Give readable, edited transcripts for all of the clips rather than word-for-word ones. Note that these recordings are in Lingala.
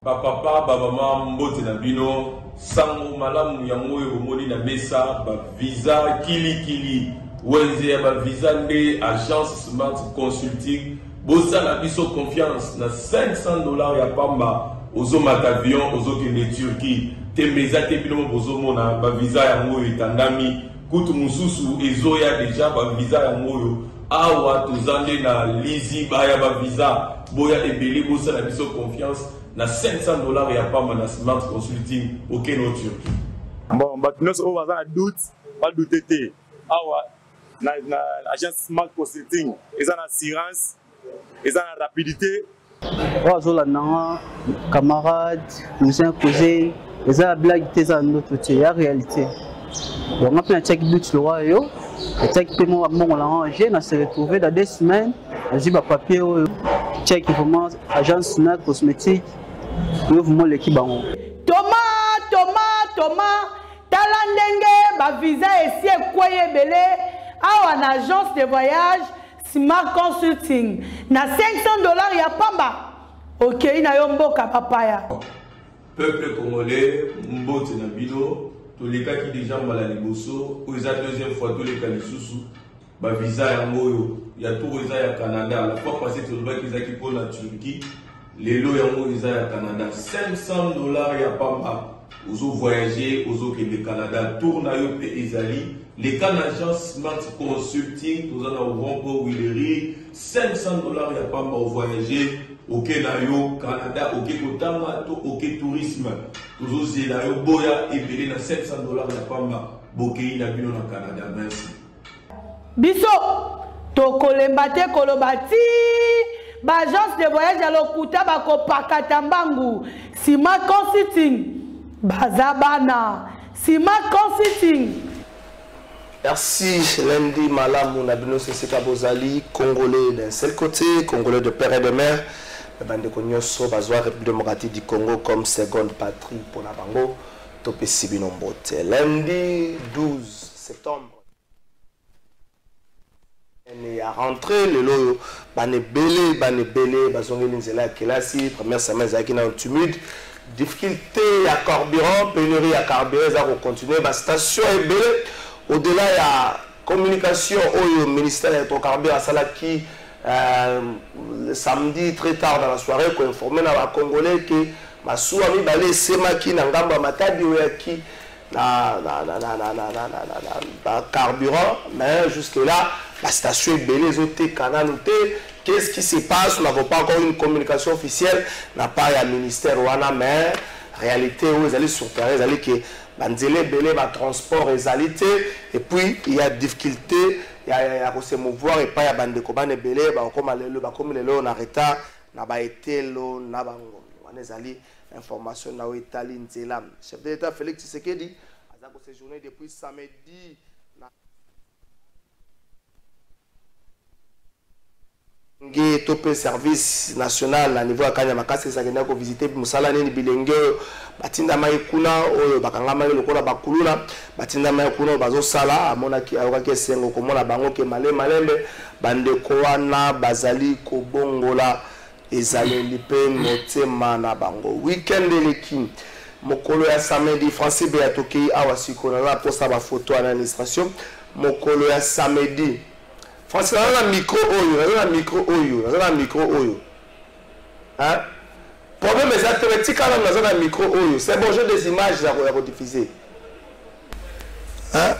Papa, maman, mbote na bino, sango malamu yango omoni na mesa, ba visa kili wenze ya ba visa nde agence Smart Consulting, bosa na biso confiance na $500 ya pamba, ozo matavion, ozo kende Turquie, te meza te bino bozo mona ba visa yango etandami, kutu mususu ezoya deja ba visa yango awa tozande na lizi baya ba visa, boya ebele bosa na biso confiance. Na $500 ya pas na Smart Consulting au Kenya Turquie. Bon, maintenant on va avoir doute, pas douter. Ah ouais, na agence Smart Consulting, ils ont l'assurance, ils ont la rapidité. Oh, là, camarades, cousins, cousins, ils ont la blague, ils ont notre côté, la réalité. On a fait un check doute le roi, et check paiement à mon arrangé, on s'est retrouvé dans 2 semaines, on dit papier, check vraiment agence Smart Cosmétique. Thomas, talandenge, ba visa et si ekoye belé, awa na agence de voyage Smart Consulting. Na $500 ya pamba. Ok, ina yomboka papaya. Peuple congolais, mbote na bino, tous les cas qui déjà mal à liboso, ou la deuxième fois tous les cas les sous, ba visa ya ngoyo, ya tout visa ya Canada, la fois passée tout le monde qui qui pour la Turquie. Les lots yango ils à Canada $500 ya pamba ozo voyager ozo ke le Canada tourna yo pe ezali les Canadiens Smart Consulting tous en rompo Willery $500 ya pamba au voyager au Kenya yo Canada au Kotanga to au tourisme ozo zela yo boya ebele na $500 ya pamba bokei na bino na Canada. Merci biso to kolembate kolobati Agence de voyage à l'Okuta bako pakatambangu Smart Consulting Bazabana Smart Consulting. Merci lundi Malam Nabino Seseka Bozali, Congolais d'un seul côté, Congolais de père et de mère. Le bande Konyoso Bazoa République démocratique du Congo comme seconde patrie pour la Bango Topé Sibinombote. Lundi 12 septembre. Et à rentrer, le lot, bane belé, bazongé l'inzela kelasi, première semaine zaki na tumide, difficulté à carburant, pénurie à carburant, ça va continuer, ba station est belé, au-delà il y a communication au ministère de carburant, ça là qui le samedi très tard dans la soirée, qu'on informé na ba Congolais que ma souami balé sema qui na ngamba matadi oyaki na carburant, mais jusque là la station est belle, les autres canaux. Qu'est-ce qui se passe? Nous n'avons pas encore une communication officielle, n'a pas un ministère ouana, mais réalité où ils allaient sur terrain, ils allaient que banzele belé, ba transport, réalité, et puis il y a difficulté, il y a se mouvoir et pas il y a bande kobane belé, ba comme le on arrête, n'a pas été l'eau, n'a pas on est allé information na Italie nzela. Chef de l'État Félix Tshisekedi a séjourné depuis samedi. Ngi topé service national à niveau à Kanyamakasi ça kenda ko visiter musala nini bilenge batinda mai kuna oyo bakanga mai lokola bakuluna batinda mai kuna bazo sala amona ki ayokaki sengo komona bango ke malembe bande ko wana bazali ko bongola ezaleli pe motema na bango weekend eleki mokolo ya samedi Francis be atoki awasiko na posta ba photo à l'administration mokolo ya samedi Francis na micro oyo hein problème est automatique quand na micro oyo c'est bon j'ai des images à rediffuser hein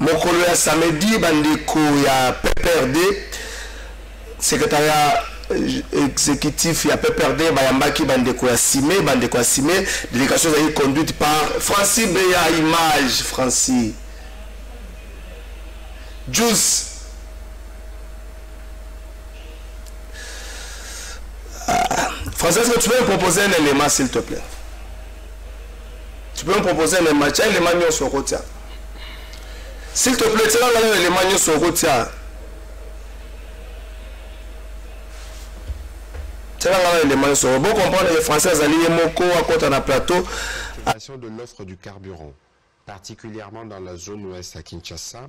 mokolo ya samedi bandeko ya PPRD secrétariat exécutif ya PPRD bayambaki bandeko ya Simé délégation est conduite par Francis Beya image Francis Juice Francis, est-ce que tu peux me proposer un élément s'il te plaît? Tu peux me proposer un élément? Tiens, l'élément sur côté. S'il te plaît, tiens un élément sur côté. Bon comprendre les Français alliés moko à côté na plateau. De l'offre du carburant, particulièrement dans la zone ouest à Kinshasa,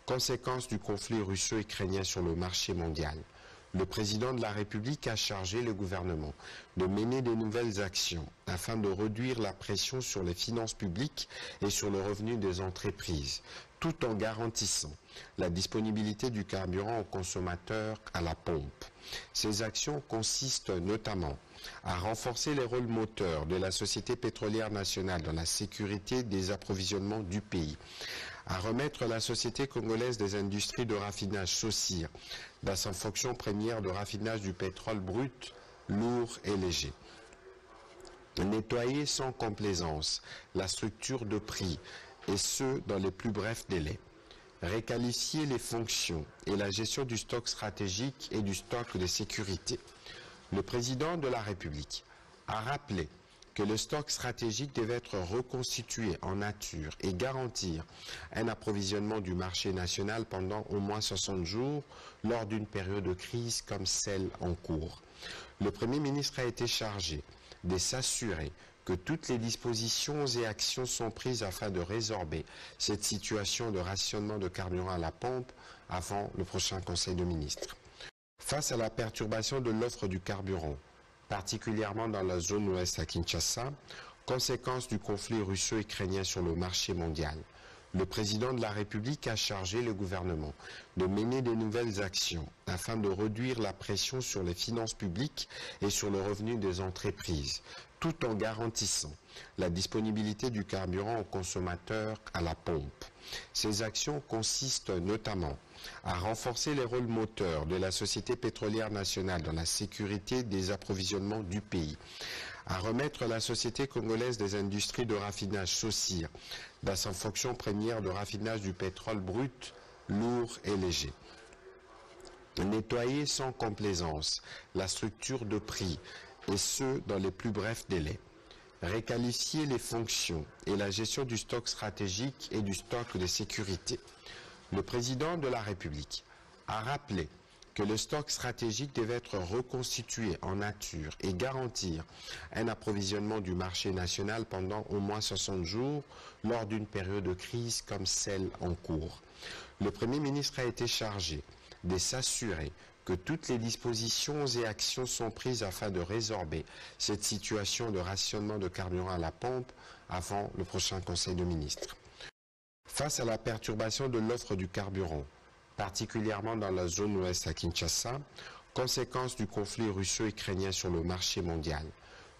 conséquence du conflit russo-ukrainien sur le marché mondial. Le président de la République a chargé le gouvernement de mener de nouvelles actions afin de réduire la pression sur les finances publiques et sur le revenu des entreprises, tout en garantissant la disponibilité du carburant aux consommateurs à la pompe. Ces actions consistent notamment à renforcer les rôles moteurs de la Société pétrolière nationale dans la sécurité des approvisionnements du pays, à remettre la Société congolaise des industries de raffinage SOCIR dans sa fonction première de raffinage du pétrole brut, lourd et léger. Nettoyer sans complaisance la structure de prix, et ce dans les plus brefs délais. Réqualifier les fonctions et la gestion du stock stratégique et du stock de sécurité. Le président de la République a rappelé que le stock stratégique devait être reconstitué en nature et garantir un approvisionnement du marché national pendant au moins 60 jours lors d'une période de crise comme celle en cours. Le Premier ministre a été chargé de s'assurer que toutes les dispositions et actions sont prises afin de résorber cette situation de rationnement de carburant à la pompe avant le prochain Conseil de ministres. Face à la perturbation de l'offre du carburant, particulièrement dans la zone ouest à Kinshasa, conséquence du conflit russo-ukrainien sur le marché mondial, le président de la République a chargé le gouvernement de mener de nouvelles actions afin de réduire la pression sur les finances publiques et sur le revenu des entreprises, tout en garantissant la disponibilité du carburant aux consommateurs à la pompe. Ces actions consistent notamment à renforcer les rôles moteurs de la Société pétrolière nationale dans la sécurité des approvisionnements du pays, à remettre la Société congolaise des industries de raffinage SOCIR dans sa fonction première de raffinage du pétrole brut, lourd et léger. Nettoyer sans complaisance la structure de prix, et ce dans les plus brefs délais. Réqualifier les fonctions et la gestion du stock stratégique et du stock de sécurité. Le président de la République a rappelé que le stock stratégique devait être reconstitué en nature et garantir un approvisionnement du marché national pendant au moins 60 jours lors d'une période de crise comme celle en cours. Le Premier ministre a été chargé de s'assurer que toutes les dispositions et actions sont prises afin de résorber cette situation de rationnement de carburant à la pompe avant le prochain Conseil de ministres. Face à la perturbation de l'offre du carburant, particulièrement dans la zone ouest à Kinshasa, conséquence du conflit russo-ukrainien sur le marché mondial,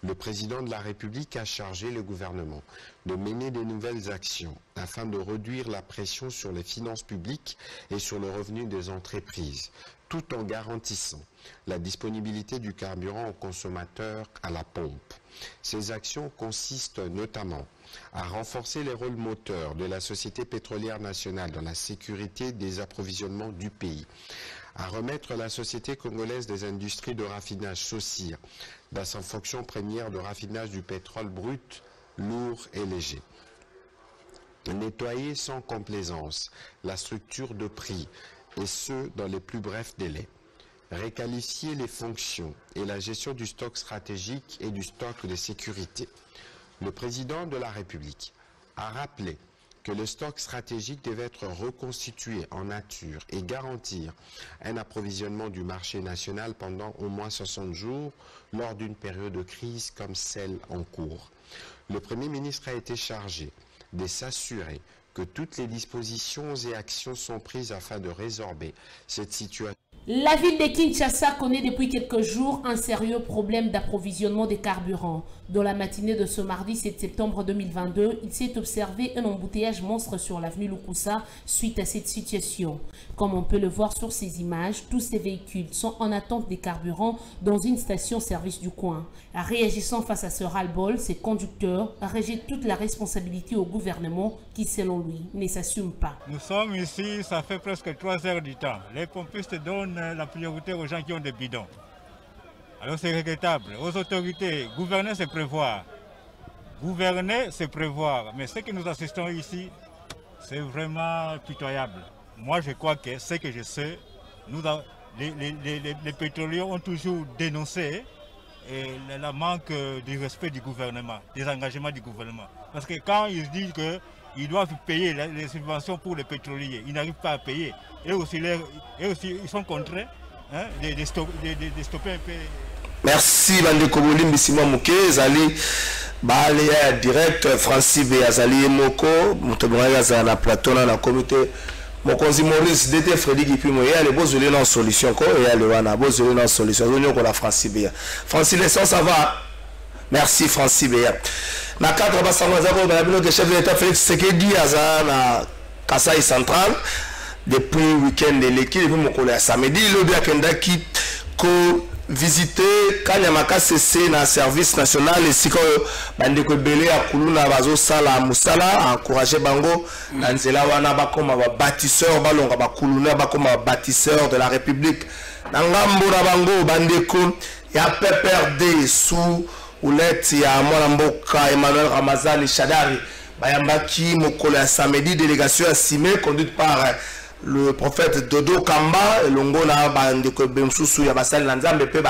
le président de la République a chargé le gouvernement de mener de nouvelles actions afin de réduire la pression sur les finances publiques et sur le revenu des entreprises, tout en garantissant la disponibilité du carburant aux consommateurs à la pompe. Ces actions consistent notamment à renforcer les rôles moteurs de la Société pétrolière nationale dans la sécurité des approvisionnements du pays, à remettre la Société congolaise des industries de raffinage SOCIR dans sa fonction première de raffinage du pétrole brut, lourd et léger. Nettoyer sans complaisance la structure de prix, et ce dans les plus brefs délais. Réqualifier les fonctions et la gestion du stock stratégique et du stock de sécurité. Le président de la République a rappelé que le stock stratégique devait être reconstitué en nature et garantir un approvisionnement du marché national pendant au moins 60 jours lors d'une période de crise comme celle en cours. Le Premier ministre a été chargé de s'assurer que toutes les dispositions et actions sont prises afin de résorber cette situation. La ville de Kinshasa connaît depuis quelques jours un sérieux problème d'approvisionnement des carburants. Dans la matinée de ce mardi 7 septembre 2022, il s'est observé un embouteillage monstre sur l'avenue Lukusa suite à cette situation. Comme on peut le voir sur ces images, tous ces véhicules sont en attente des carburants dans une station-service du coin. Réagissant face à ce ras-le-bol, ces conducteurs rejettent toute la responsabilité au gouvernement qui, selon lui, ne s'assume pas. Nous sommes ici, ça fait presque 3 heures du temps. Les pompistes donnent la priorité aux gens qui ont des bidons. Alors c'est regrettable. Aux autorités, gouverner c'est prévoir. Gouverner c'est prévoir. Mais ce que nous assistons ici, c'est vraiment pitoyable. Moi je crois que ce que je sais, les pétroliers ont toujours dénoncé le manque du respect du gouvernement, des engagements du gouvernement. Parce que quand ils disent qu'ils doivent payer les subventions pour les pétroliers, ils n'arrivent pas à payer. Et aussi, ils sont contraints de stopper un peu. Merci Bandeko Bolimbi Simon Mouké, Zali Baléa direct, Francis B. Zali Moko, Moutobonga Zana Platon, na comité. Mokonzi Maurice, DT Frédéric Ipimo, il y a les beaux élèves en solution, il y a les beaux élèves en solution. Nous avons la Francis B. Francis Lesson, ça va? Merci Francis B. Na cadre de chef de l'État Félix Tshisekedi na Kasai Central depuis le week-end de l'équipe depuis mon collègue samedi le bien Kendaki ko visiter Kanyamaka CC na service national et si ko bandeko belé a kuluna bazo sala musala encourager bango na nzela wana bakoma ba bâtisseur balonga bakuluna bakoma bâtisseur de la République na ngambo na bango bandeko ya PPRD sous Oulette ya mwana mboka Emmanuel Ramazani Shadari bayambaki mokolo ya samedi délégation assimée conduite par le prophète Dodo Kamba elongo na bandeko bemsusu ya basali na nzambe pe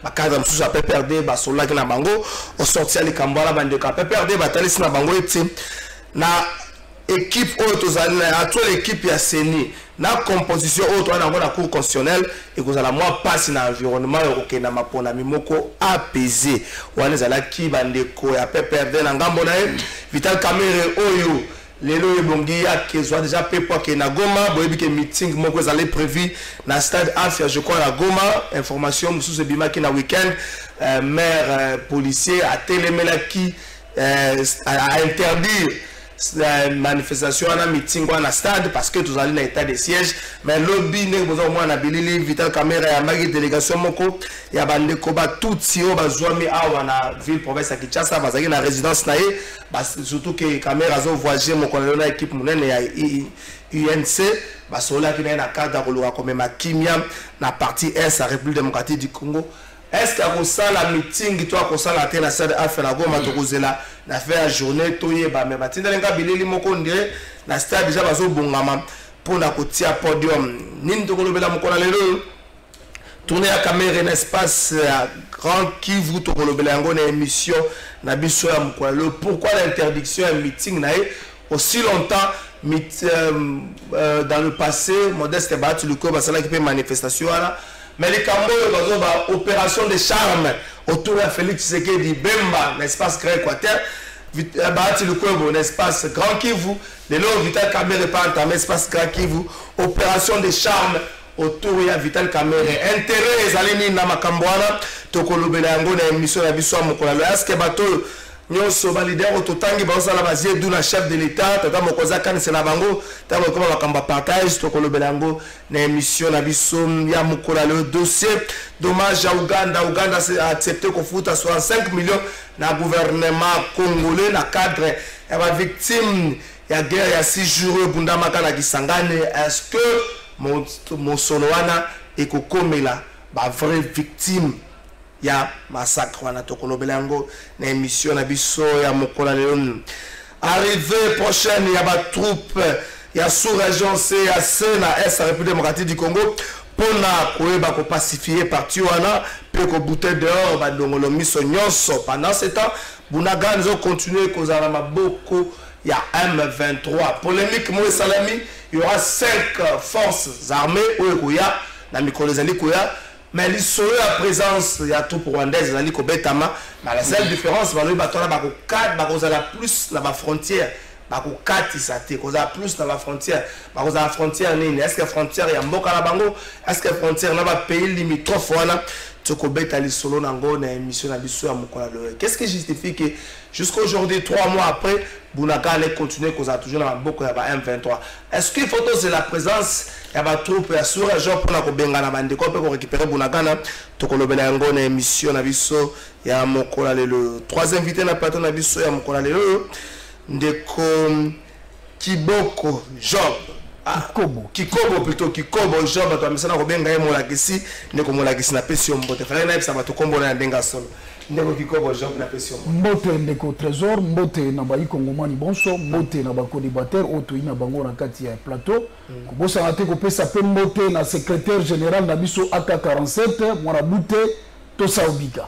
bakadre msusu ya PPRD basolaki na bango osorti ya likambo la bandeko ya PPRD batalisi na bango ete na équipe auto zali na ato l'équipe ya Seni na composition auto na ngo na cour constitutionnelle et que la moi passe na environnement et na mapona mimoko apaisé wana zala ki bandeko ya PPRD na ngambo na Vital Kamerhe oyo lelo ebongi ya kezwa déjà pepo ke na Goma boyebi ke meeting moko ezali prévu na stade Afia je crois na Goma information mususu bima ki na week-end maire policier a télémelaki à interdire la manifestation à meeting à stade parce que tous allons dans état de siège mais lobby ne besoin moins na bilili Vital Kamerhe ya magi délégation moko ya bande ko ba tout tio bazwami awa na ville province ya Kinshasa bazaki na résidence na ye surtout que Kamerhe azo voyager moko na équipe munene ya UNC basola ki na cadre ko comme ma kimia na partie est la République démocratique du Congo. Est-ce que ça la meeting toi ko sala te na stade Afia na Goma to kozela na faire la journée toyeba mais batinda lenga bileli moko ndire na stade déjà bazo bongama pour na kotia podium nini to kolobela moko na lelo tourner à Kamerhe na espace Grand Kivu to kolobela yango na émission na biso ya moko le pourquoi l'interdiction à meeting na aussi longtemps dans le passé Modeste Bahati Luko basala qui peut manifestation là. Mais les Cambo, opération de charme autour de Félix Tshisekedi Bemba, l'espace grec Équateur, Bahati Lukwebo, l'espace Grand Kivu, de l'eau Vital Kamerhe par l'espace Grand Kivu, opération de charme autour de Vital Kamerhe. Intérêt, les alénis na Makambouana, Tokolobela Yango, na émission de la Bissou Mokolalo. Est-ce que bateau, nous sommes leaders au Totangi, Bansa la Bazie, d'où la chef de l'État, Tata Mokoza Kan, c'est la Bango, Tata Mokoza Makamba partage, Tokolobela Yango, na émission de la Bissou, ya Mokolalo, dossier, dommage à Ouganda. Ouganda a accepté qu'on foute à 65 millions na gouvernement congolais, na cadre, ya ba victime, ya guerre, ya 6 jours, Bundamaka na Kisangane. Est-ce que mon soloana et Kokomela, ba vraie victime, ya massacre wana tokolobela yango na émission na biso ya mokola leon arrivée prochaine ya ba troupe ya sous-région CAC na Est République démocratique du Congo pona koyeba ko pacifier parti wana pe ko bouter dehors ba dongolo miso nyonso pendant ce temps Bunaga nous continuer kozala maboko ya M23 polémique mo salami il y aura 5 forces armées oyoya na mikolo zali koya. Mais il serait la présence il y a tout pour rwandaise dans l'Ikobetama mais la seule différence c'est que batona bako 4 bako za la plus la frontière bako 4 isate ko za plus la frontière bako za la frontière nini est-ce que frontière ya mboka na bango est-ce que frontière na ba pays limitrophe wana tokobeta lisolo nango na émission na biso ya mokola le qu'est-ce qui justifie que jusqu'à aujourd'hui 3 mois après Bunaka allait continuer qu'on a toujours dans beaucoup ya ba M23 est-ce qu'il faut c'est la présence ya ba troupe ya sur région pour na ko benga na bande ko pour récupérer Bunaka na tokolobela yango na émission na biso ya mokola le troisième invité na plateau na biso ya mokola le ndeko Kiboko Job Kikobo plutôt Kikobo Job to misana ko benga ye molakisi ndeko molakisi na pesi mbote fala na bisa bato kombo na ndenga solo ndeko Kikobo Job na pesi mbote ndeko trésor mbote na ba ikongomani bonso mbote na ba colibateur auto ina bango na kati ya plateau kobosa na te ko pesa pe mbote na secrétaire général na biso AK 47 mwana bute to saubika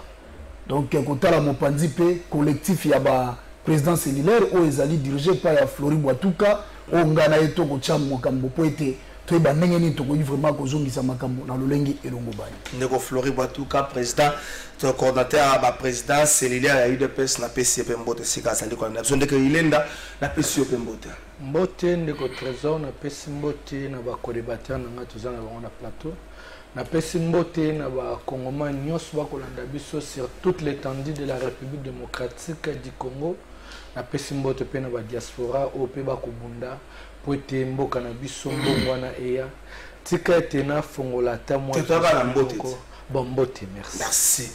donc kotala mopanzi pe collectif ya ba président cellulaire o ezali dirigé par ya Flori Bwatuka o ngana eto ko cham mokambo po ete to ba ndenge ni to ko vraiment ko zongisa makambo na lolengi elongo bani ndeko Flori Bwatuka président to coordinateur ba président cellulaire ya UDPS na PCP Mbote sika sali ko na ndeko ilenda na PCP Mbote Mbote ndeko trésor na PCP Mbote na ba co-débatteur na ngatu na ba na plateau na PCP Mbote na ba Congolais nyos ba kolanda biso sur toute l'étendue de la République démocratique du Congo na PCP Mbote pe na ba diaspora o pe ba kubunda poete mboka na biso mbongwana eya tika etena fongola ta moi bon Mbote merci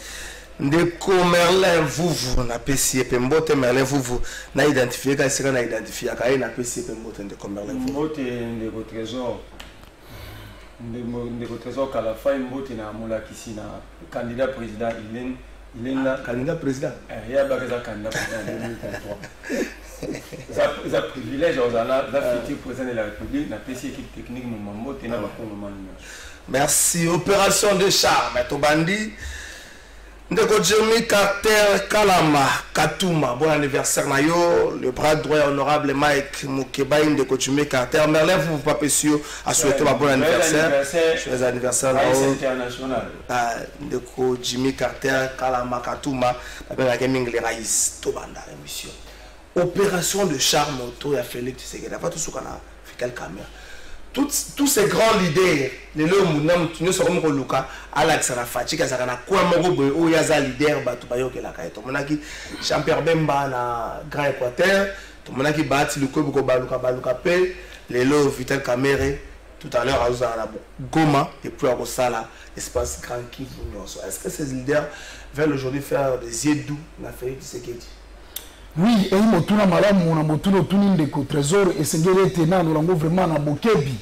ndeko Merlin Vuvu na PCP Mbote Merlin Vuvu na identifier ka sika na identifier ka na PCP Mbote ndeko Merlin Vuvu Mbote ndeko trésor ndeko trésor kala fa Mbote na mulakisi na candidat président Ilena candidat président ya ba ka candidat président 2023 ça privilège aux ala da futur président de la République na PC équipe technique Mbote na ba Congolais. Merci. Opération de charme Tobandi ndeko Jimmy Carter Kalama Katuma bon anniversaire nayo le bras droit honorable Mike Mukeba ndeko Jimmy Carter Merlin vous pas précieux à souhaiter bon anniversaire joyeux anniversaire international ndeko Jimmy Carter Kalama Katuma appelle la gaming les raïs Tobanda émission opération de charme autour ya Félix Tshisekedi pas tout ce qu'on a fait quelle caméra tous ces grands leaders les lomunam nous serons ko luka Alexandra Fatika zakana kwa mogobo o yaza leader batu bayoke la kaito monaki Jean-Pierre Bemba na Grand Équateur to monaki bati luko ko baluka pe les lo Vital Kamere tout à l'heure à la Goma et puis à Rosala espace Grand Kivu. Est-ce que ces leaders veulent aujourd'hui faire des yeux doux na Félix Tshisekedi? Oui, et motuna malamu na motuna tuni ndeko trésor et sengele tena no vraiment na bokebi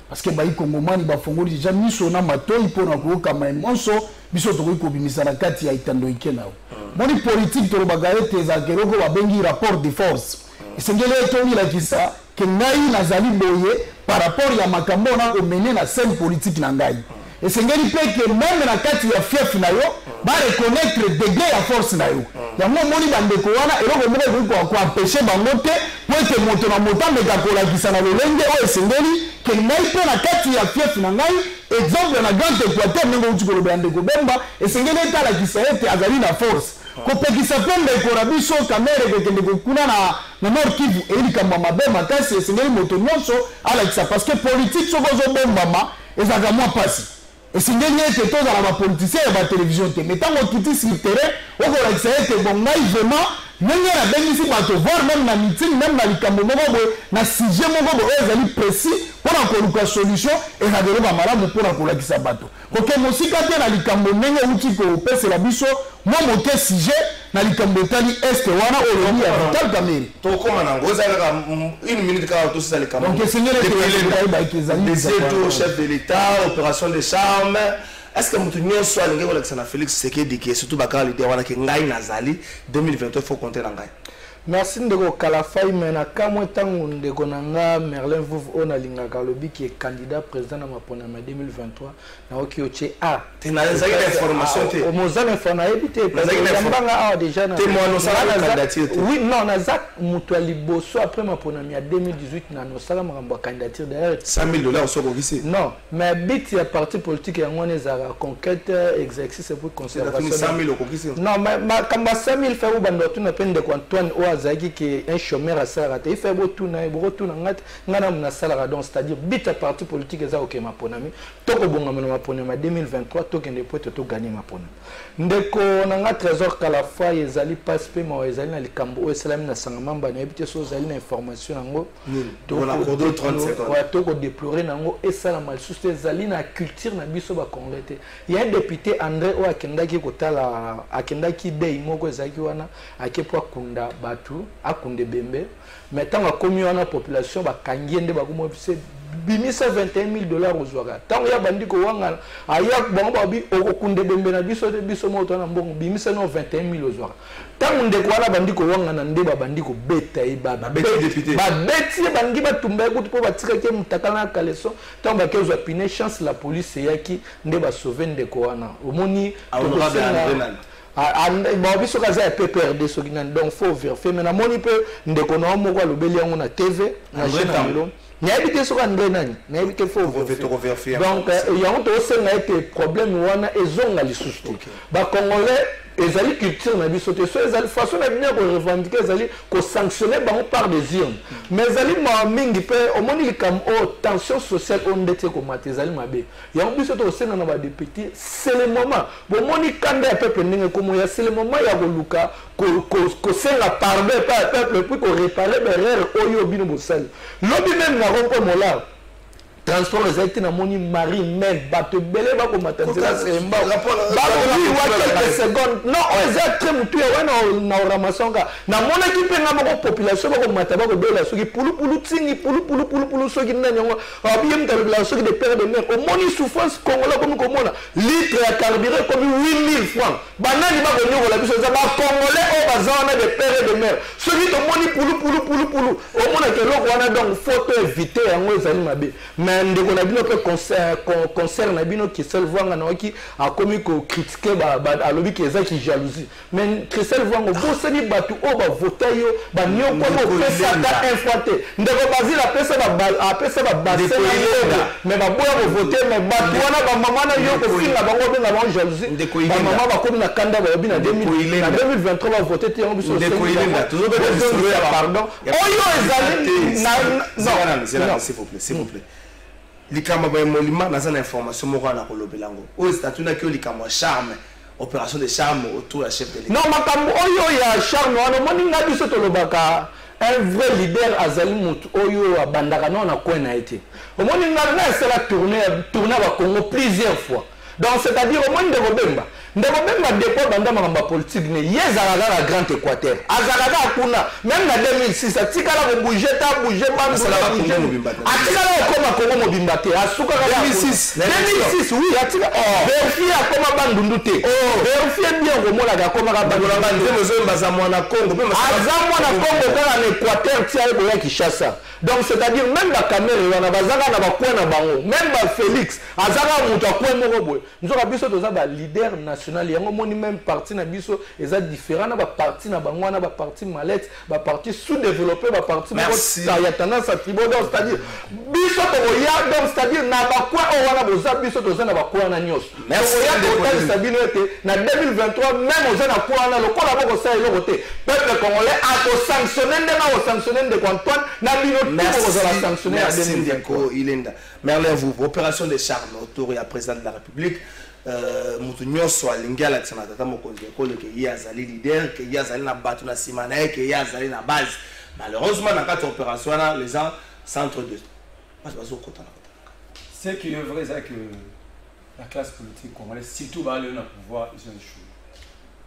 parce que bayi kongomani ba fongoli déjà miso na matoi pona ko kama emonso biso to ko bimisa na kati ya itando ikenao moni politique to bagaete za keroko ba bengi rapport de force et sengele toni la kisa ke ngai nazali boye par rapport ya makambo na ko mener na scène politique na ngai et sengeli pe que même na kati ya fief na yo ba reconnaître degré ya force na yo ya moni bandeko wana eloko moko ko empêcher bango te pour que moto na motambe ka kola kisana lolenge o esengeli ke ngai pe na kati ya fief na ngai exemple na Grand Équateur ngo uti ko bandeko Bemba esengeli etala kisayete azali na force ko pekisa pembe ko rabiso kamere ke ndeko kuna na Nord Kivu eli kamba mabema kasi esengeli moto nyonso ala kisa parce que politique soko zo bombama ezaka moi passe et si ngeli ete toza na ba politicien ya ba télévision te mais tango kiti sur terrain okola kisayete bon ngai vraiment ndenge na bengisi bato voir même na meeting même na likambo moko boye na sujet moko boye ezali précis mpona koluka solution ezakele bamalamu mpona kolakisa bato koke mosika te na likambo ndenge euti kopesela biso mwa moke sujet na likambo etali este wana oloni ya Vital Kamerhe tokoma nango ezalaka une minute kaka tosisa likambo donc esengeli ete ezali chef de l'État opération de charme. Est-ce que mutu nyonso alingi kolakisa na Félix Tshisekedi ke surtout bakala leader wana ke ngai nazali 2023 faut compter na ngai? Merci ndeko Kalafai mena kamwe tangu ndeko nanga Merlin Vuvu ona lingaka lobi qui est candidat président na mapona ma 2023 na oki oche a tenazaki information te omozana information ebité mbanga a déjà na témoin sala candidature oui non nazak mutu liboso après mapona mi 2018 na no sala makambo candidature d'ailleurs $100,000 soko kisi non mais bit ya parti politique ya ngone za conquête exercice pour conservation $100,000 okokisi non mais kamba 100,000 fait ou bando tu na pende ko Antoine Zaki qui est un chômeur à Salarate, il fait beau tout na beau tout na Salarate, c'est-à-dire bit à parti politique ça ok ma ponami, toko bonga ma ponami 2023 toko ne peut to gagner ma ponami. Ndeko nanga trésor kala fois ezali passe pe ma ezali na likambo o islam na sangamamba na ebité so ezali na information nango to la codo 30 secondes. Ouais toko déplorer nango et ça la mal sous ezali na culture na biso ba congolais. Il y a un député André o akendaki kotala akendaki dei moko ezaki wana akepo akunda batu akunde bembe mais tant que commis wana population ba kangiende ba kumo bise bimisa $21,000 ozwaka tango ya bandi ko wanga aya bango babi okunde bembe na biso moto na mbongo bimisa no $21,000 ozwaka tango ndeko wana bandi ko wanga na ndeba bandi ko beta e ba beti député ba beti bangi batumba ko po batika ke mutakana kaleso tango ba kezwa pine chance la police yaki ndeba sauver ndeko wana omoni bon biso kaza ya PPRD soki nani donc faut vérifier mais na moni pe ndeko na moko alobeli yango na TV na chaîne Tamilo nayebi te soki André nani nayebi te faut vérifier donc yango tosenga ete problème wana ezonga lisusu te bakongolais ezali culture na biso te so ezali façon na bino ko revendiquer ezali ko sanctionner bango par des urnes mais ezali ma mingi pe omoni likam o tension sociale on ndete ko mate ezali mabe yango biso to senga na ba député c'est le moment bomoni kanda ya peuple ndenge komo ya c'est le moment ya koluka ko senga pardon par peuple pour ko réparer l'erreur oyo bino bosali lobi même na rompo mola transport ezali na moni mari men bato belé ba ko matanzela semba ba oui wa quelques secondes non eza très mutu ya na ramasonga na mona ki penga moko population ba ko mataba ko bela soki pulu tingi pulu soki na nyongo abi yem tabela soki de père de mère au moni souffrance congolais comme ko mona litre ya carburant comme 8000 francs banani ba ko nyoko la biso za ba congolais o bazana de père de mère soki to moni pulu au mona ke loko wana donc faut éviter yango ezali mabe ndeko na bino pe concert na bino qui seul vanga na ki a commis ko critiquer alobi ki eza ki jalousie mais Christelle vanga bosani batu o ba voter yo ba nyoko ko pesa ta infante ndeko bazila pesa ba bassin mais ba boya ko voter mais batu wana ba mama na yo ko finga bango be na ba jalousie ba mama ba komi na kanda ba bi na 2023 ba voter te yango biso ndeko ilenda toujours be pardon oyo ezali non s'il vous plaît likamba ba molima na sana information moko na kolobelango o statut ki likamba charme opération de charme autour ya chef de l'État non makambo oyo ya charme wana moni nga biso tolobaka un vrai leader azali mutu oyo abandaka na coin na été omoni nga na sala tourner ba Congo plusieurs fois donc c'est-à-dire au monde de Robemba depuis banda makamba politique ne yezalaka la Grand Équateur azalaka kuna même na 2006 atikala ko bouger bandu atikala koma Congo mobimba te asuka 2006 oui atika vérifier akoma bandundu te vérifier bien ko mola ga koma ka bandu langa nzemzo mbaza mwana Congo pe mwana Congo kana na Équateur tia boya Kinshasa donc c'est-à-dire même la caméra wana bazaka na bakwa na bango même ba Félix azaka mutu akwa moko boye nzoka biso toza ba leader national yango moni même parti na biso eza différent na ba parti na bango na ba parti mallette ba parti sous-développé ba parti moko ya tendance à tribo donc c'est-à-dire biso to ya donc c'est-à-dire na bakwa o wana boza biso toza na bakwa na nyos merci ya total c'est-à-dire ete na 2023 même oza na kwa na lokola boko sa eloko te peuple congolais a ko sanctionner ndena o sanctionner de Antoine na bino merci Ndeko Ilenda merci à vous opération de charme autour du président de la République mutu nyonso alingi alakisa na tata mokonzi ekolo ke ye azali leader ke ye azali na bato na nsima na ye ke ye azali na base malheureusement na kati ya opération wana les gens centre de bato bazokota na kota ce qui est vrai c'est que la classe politique congolaise surtout baale na pouvoir ils ont échoué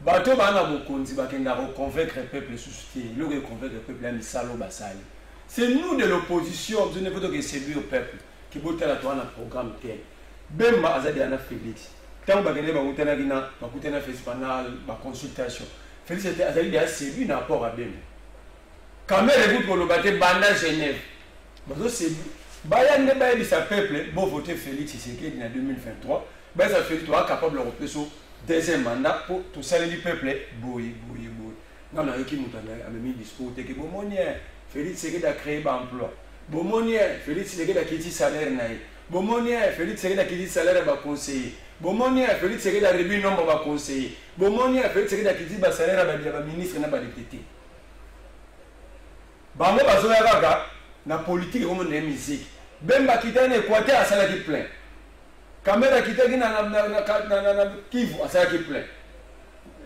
bato bana mokonzi bakenda reconvaincre le peuple suscité il faut convaincre le peuple ya misalo basali c'est nous de l'opposition nous ne pouvons que séduire le peuple qui botte la toile un programme tel bemba azadi ana Félix tant bagene ba mutana gina ba kutana festival ba consultation Félix était azali bien séduit na rapport à bemba caméra écoute pour le battre banda Genève bazo séduit baya ne ba di sa peuple bon voter Félix Tshisekedi en 2023 ba ça Félix toi capable de repasser deuxième mandat pour tout ça le peuple boy non non qui mutana a mis discours te que bomonier Félix Tshisekedi a créé ba emploi bomonier Félix Tshisekedi a quitté salaire naï bomonier Félix Tshisekedi a quitté salaire ba conseiller bomonier Félix Tshisekedi a réduit nombre ba conseiller bomonier Félix Tshisekedi a quitté ba salaire ba ministre na ba député bango bazoya kaka na politique comme na musique bemba quitté na Équateur a sala qui plein caméra quitté na Kivu a sala qui plein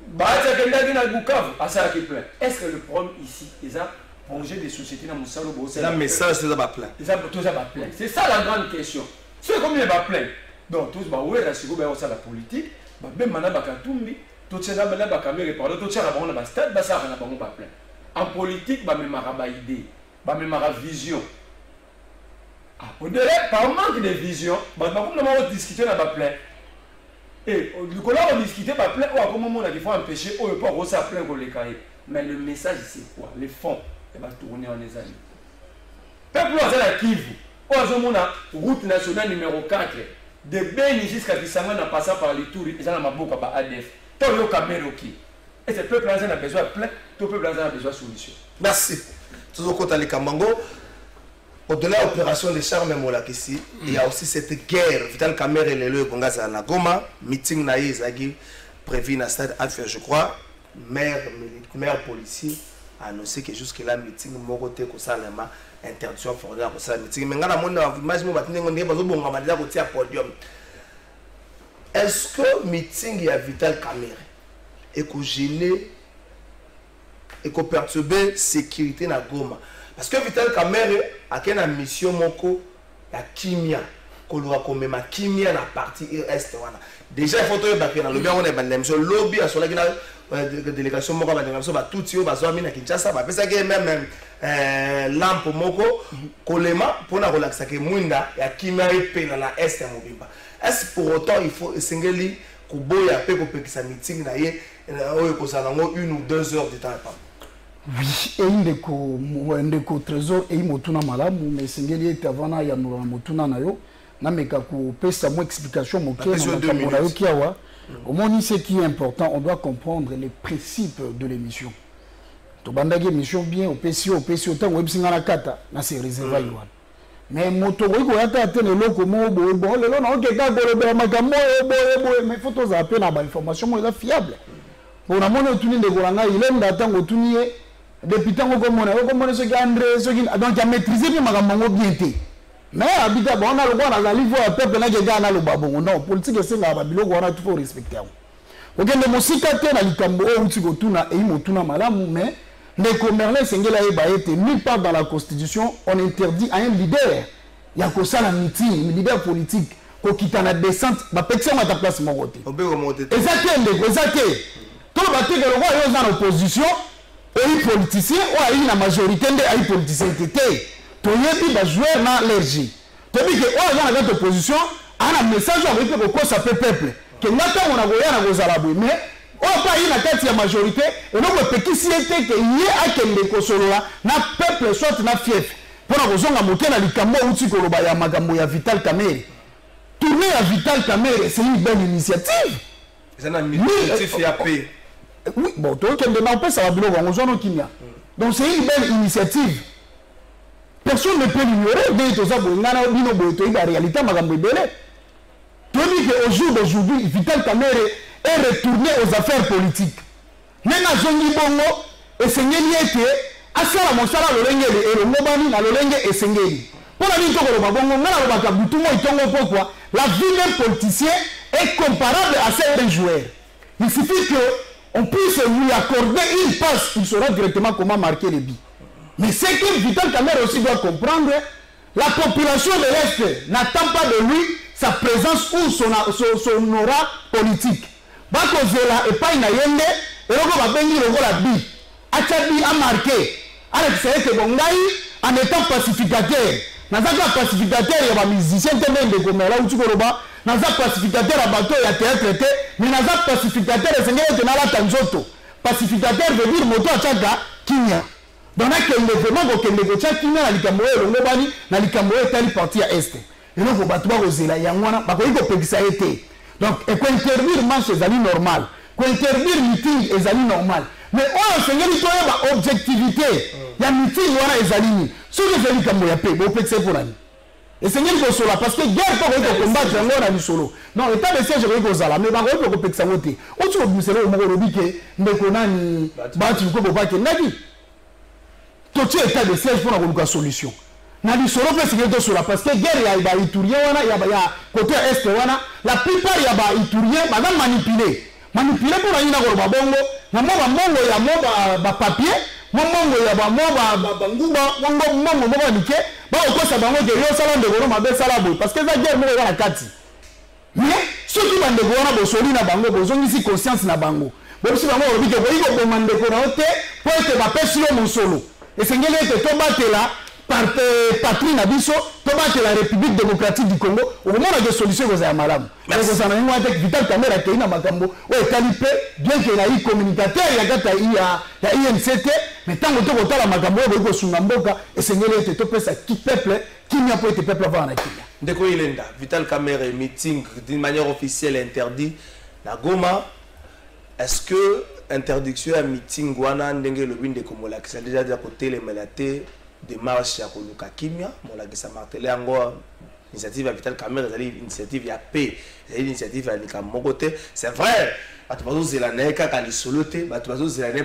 bacha kenda na Bukavu a sala qui plein est-ce que le problème ici est ça projet de société dans Moussalo Bo c'est la message c'est ça va plein c'est ça la grande question c'est combien il va plein donc tous ba ouais la sigo ba ça la politique ba même mana ba katumbi tout ça là ba caméra parler tout ça là ba ba stade ba ça na ba ba plein en politique ba même ba idée ba même vision au-delà par manque de vision ba comme on discuter na ba plein et du coup là on discuter ba plein ou à comment on a il faut empêcher ou pas ça plein pour les cahiers mais le message c'est quoi les fonds et va tourner en les années. Peuple à la Kivu, on a route nationale numéro 4. de Beni jusqu'à Kisanga, en passant par les tours, ils ont beaucoup à ADF. Tout le caméra qui. Et ce peuple a besoin de plein, tout le peuple a besoin de solution. Merci. Tout le côté de Kambango. Au-delà de l'opération de Charles Moulak ici, il y a aussi cette guerre. Vital Kamer et le Congas à la Goma, meeting naïs prévu dans le stade Alpha, je crois. Maire policier a annoncé que jusque-là, meeting Moroté Kosalema, interdiction fournière pour ça. Meeting. Mais dans le image, podium. Est-ce que meeting il y a Vital Kamer et que gêner et que perturber la sécurité dans Goma? Parce que Vital Kamer a une mission moko la kimia kolura comme ma kimia na partie est wana déjà il faut que baké na lobby on est bandem so lobby à cela qui na délégation moko bandem so ba tout yo ba zo mina Kinshasa ba pesa que même lampe moko kolema pour na relaxer que mwinda ya kimia epé na la est mobimba. Est-ce pour autant il faut singeli kuboya pe ko pekisa meeting na ye oyo ko sala ngo 1 ou 2 heures de temps pas? Oui, et un déco trésor et motuna malamu mais singeli était avant na ya motuna na yo na meka ko pesa mo explication mo ke na yo kiawa. Au moins ce qui est important, on doit comprendre les principes de l'émission. To bandage émission bien au PCO tant web singana kata na se réserva yoan. Mais moto ko yata tene loko mo bo le lo na ke ka bo be makambo bo mais faut to appeler na ba information mo fiable. Pour na mona tuni de goranga il aime d'attendre tuni depuis tant qu'on mona ce qui André ce qui donc a maîtrisé bien makambo bien té. Mais habita bon na lo na la livre peuple na ke na lo babongo non politique c'est na ba biloko wana tout faut respecter. OK le mosika te na likambo o utiko tuna e motuna malamu mais les commerçants sengela e ba été nulle part dans la constitution on interdit à un leader ya ko sala meeting un leader politique ko kitana descente ba petite ma ta place mon côté. Exactement tout ba te que le roi yo dans l'opposition et politicien ou a une majorité de politicien tété. Toyebi ba jouer na l'ergie. Tobi que o dans la opposition a un message avec que ko ça peuple que ngata on a goya na gozalabu mais o pas une tête ya majorité et non le petit siété que yé a kende ko solola na peuple soit na fief pour na kozonga moke na likambo uti ko loba ya magambo ya Vital Kamerhe. Tourner à Vital Kamerhe c'est une bonne initiative. C'est un initiative ya paix. Oui, bon, toi, qui ne peut ça va bien, on joue Kimia. Donc, c'est une belle initiative. Personne ne peut l'ignorer. Mais tout ça, la réalité, madame Bébélé. Tu dis qu'au jour d'aujourd'hui, Vital Kamerhe est retourné aux affaires politiques. Maintenant, Zongi Bongo, et Sengeli était, Asala Monsala, le Lenge, et le Mobani, le Lenge, et Sengeli. Pour la vie de Bongo, pourquoi la vie d'un politicien est comparable à celle d'un joueur. Il suffit que on puisse lui accorder une passe, il saura directement comment marquer les buts. Mais ce que Vital Kamerhe aussi doit comprendre, la population de l'Est n'attend pas de lui sa présence ou son aura politique. Bakozela et pas une yende, et donc on va venir le la bille. Achabi a marqué. Alors c'est que Bongaï, en étant pacificateur, dans un pacificateur, il y a un musicien de Gomera ou Tukoroba. Dans un pacificateur à bateau et à théâtre, mais dans un pacificateur, c'est un peu de Tanzoto. Pacificateur veut dire moto à Tchaka, Kinya. Donc, il y a vraiment que le Tchaka Kinya, la Likamboé, le Ngobani, la Likamboé est allé partir à Est. Et donc, on va tout voir aux Zéla, il y a un peu de ça a été. Donc, et qu'on interdire marche, c'est normal. Qu'on interdire meeting, c'est normal. Mais on a enseigné l'objectivité. Il y a meeting, on a les alignés. Ce que je dis, comme il y a payé, on peut que c'est pour l'année. Et c'est une chose là, parce que guerre pour combattre, on a solo. Non, l'état de siège, je vais là, mais on va faire ça. On se retrouve là, on va dire que nous avons battu le combat qui n'a dit. Tout état de siège pour avoir une solution. N'a dit solo, c'est quelque chose là, parce que guerre, il y a des Itouriens, il y a côté Est, la plupart, il y a des Itouriens, madame manipulé. Manipulé pour aller dans le bongo, il y a papier. Mongo ya ba moba banguba mongo moba nike ba okosa bango de yo sala ndeko mabe sala boy parce que ça guerre mo na kati mais ceux qui bande ko na bo soli na bango bo zongi conscience na bango bo si bango obi ke ko iko ko mande ko na ote po ete ba pesi yo mon solo et sengeli ete to batela par patrie na biso to batela République démocratique du Congo au moment de solution ko za malamu donc ça na ngwa avec Vital Kamerhe ke na makambo o etalipe bien que la communicateur ya kata ya INCT mais tant que tu as la magambo de Sunamboka et Seigneur te topé ça qui peuple qui n'y a pas été peuple avant la Kenya. Ndeko Ilenda, Vital Kamerhe, meeting d'une manière officielle interdit. Na Goma, est-ce que interdiction à meeting wana ndenge lobi ndeko molakisa déjà à côté les melaté démarche ya koluka kimia molakisa martelé yango initiative à Vital Kamerhe ezali initiative ya paix, ezali initiative ya nika mokote. C'est vrai.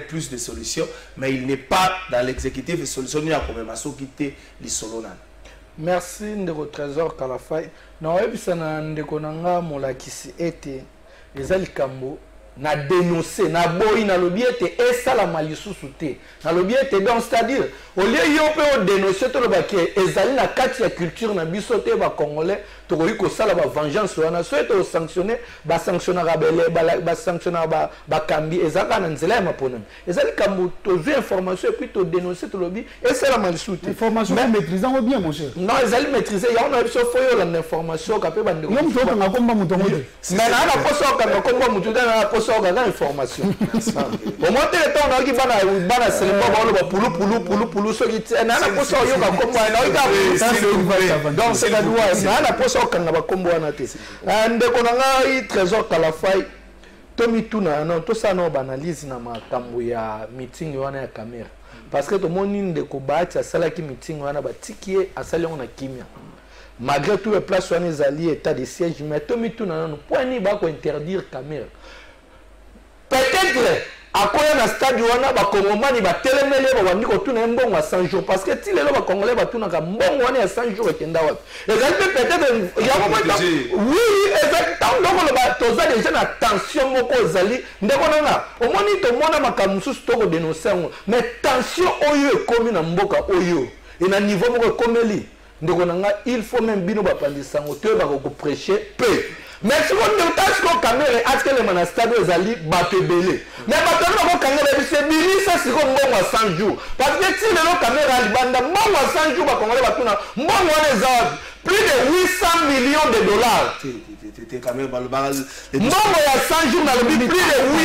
Plus de solutions, mais il n'est pas dans l'exécutif et solution il y a quand même à quitter les solonan. Merci Ndeko Trésor Kalafai. Na webisa na ndeko nanga molakisi ete ezali kambo na dénoncer na boyi na lobiete et ça la malisusu te na lobiete donc c'est-à-dire au lieu yo pe dénoncer to le baké ezali na kati ya culture na biso te ba congolais to ko sala ba vengeance wana so to sanctionner ba sanctionner rabele ba sanctionner ba kambi ezaka na nzela ya maponami ezali kambo to vu information et puis to dénoncer to lobi et ça la malisusu te information maîtrisant ou bien mon cher non ezali maîtriser ya on a biso foyo la information ka pe ba ndeko yo mto nga komba muto ngote mais na poso ka komba muto na poso ka information au moins le temps on a qui bana célébrer ba pulu so qui na poso yo ka komba na donc c'est la loi na poso ka na ba kombo wana te ndeko na ngai Trésor Kalafai Tomi Tuna non to ça no banalise na makambo ya meeting wana ya Kamerhe parce que to moni ndeko bacha sala ki meeting wana batikie asali on na kimia malgré tout les places wana ezali état de siège mais Tomi Tuna non point ni ba ko interdire Kamerhe peut-être à quoi na stade wana ba kongomani ba telemele ba wandi ko tuna mbongo à 100 jours parce que ti lelo ba congolais ba tuna ka mbongo wana ya 100 jours ekenda wapi ezali peut-être il y a oui exactement donc le ba toza déjà na tension moko ezali ndeko nanga omoni to mona makamususu to ko dénoncer mais tension oyo ekomi na mboka oyo et na niveau moko ekomeli ndeko nanga il faut même bino ba pandisa ngo to ba ko prêcher peu. Mais si on ne tâche qu'on Kamerhe, est-ce que les monastères ezali batebele? Mais maintenant on Kamerhe c'est bili ça c'est comme bon à 100 jours. Parce que si le Kamerhe alibanda bon à 100 jours ba Congolais batuna bon on plus de 800 millions de dollars. Bon à 100 jours dans le plus de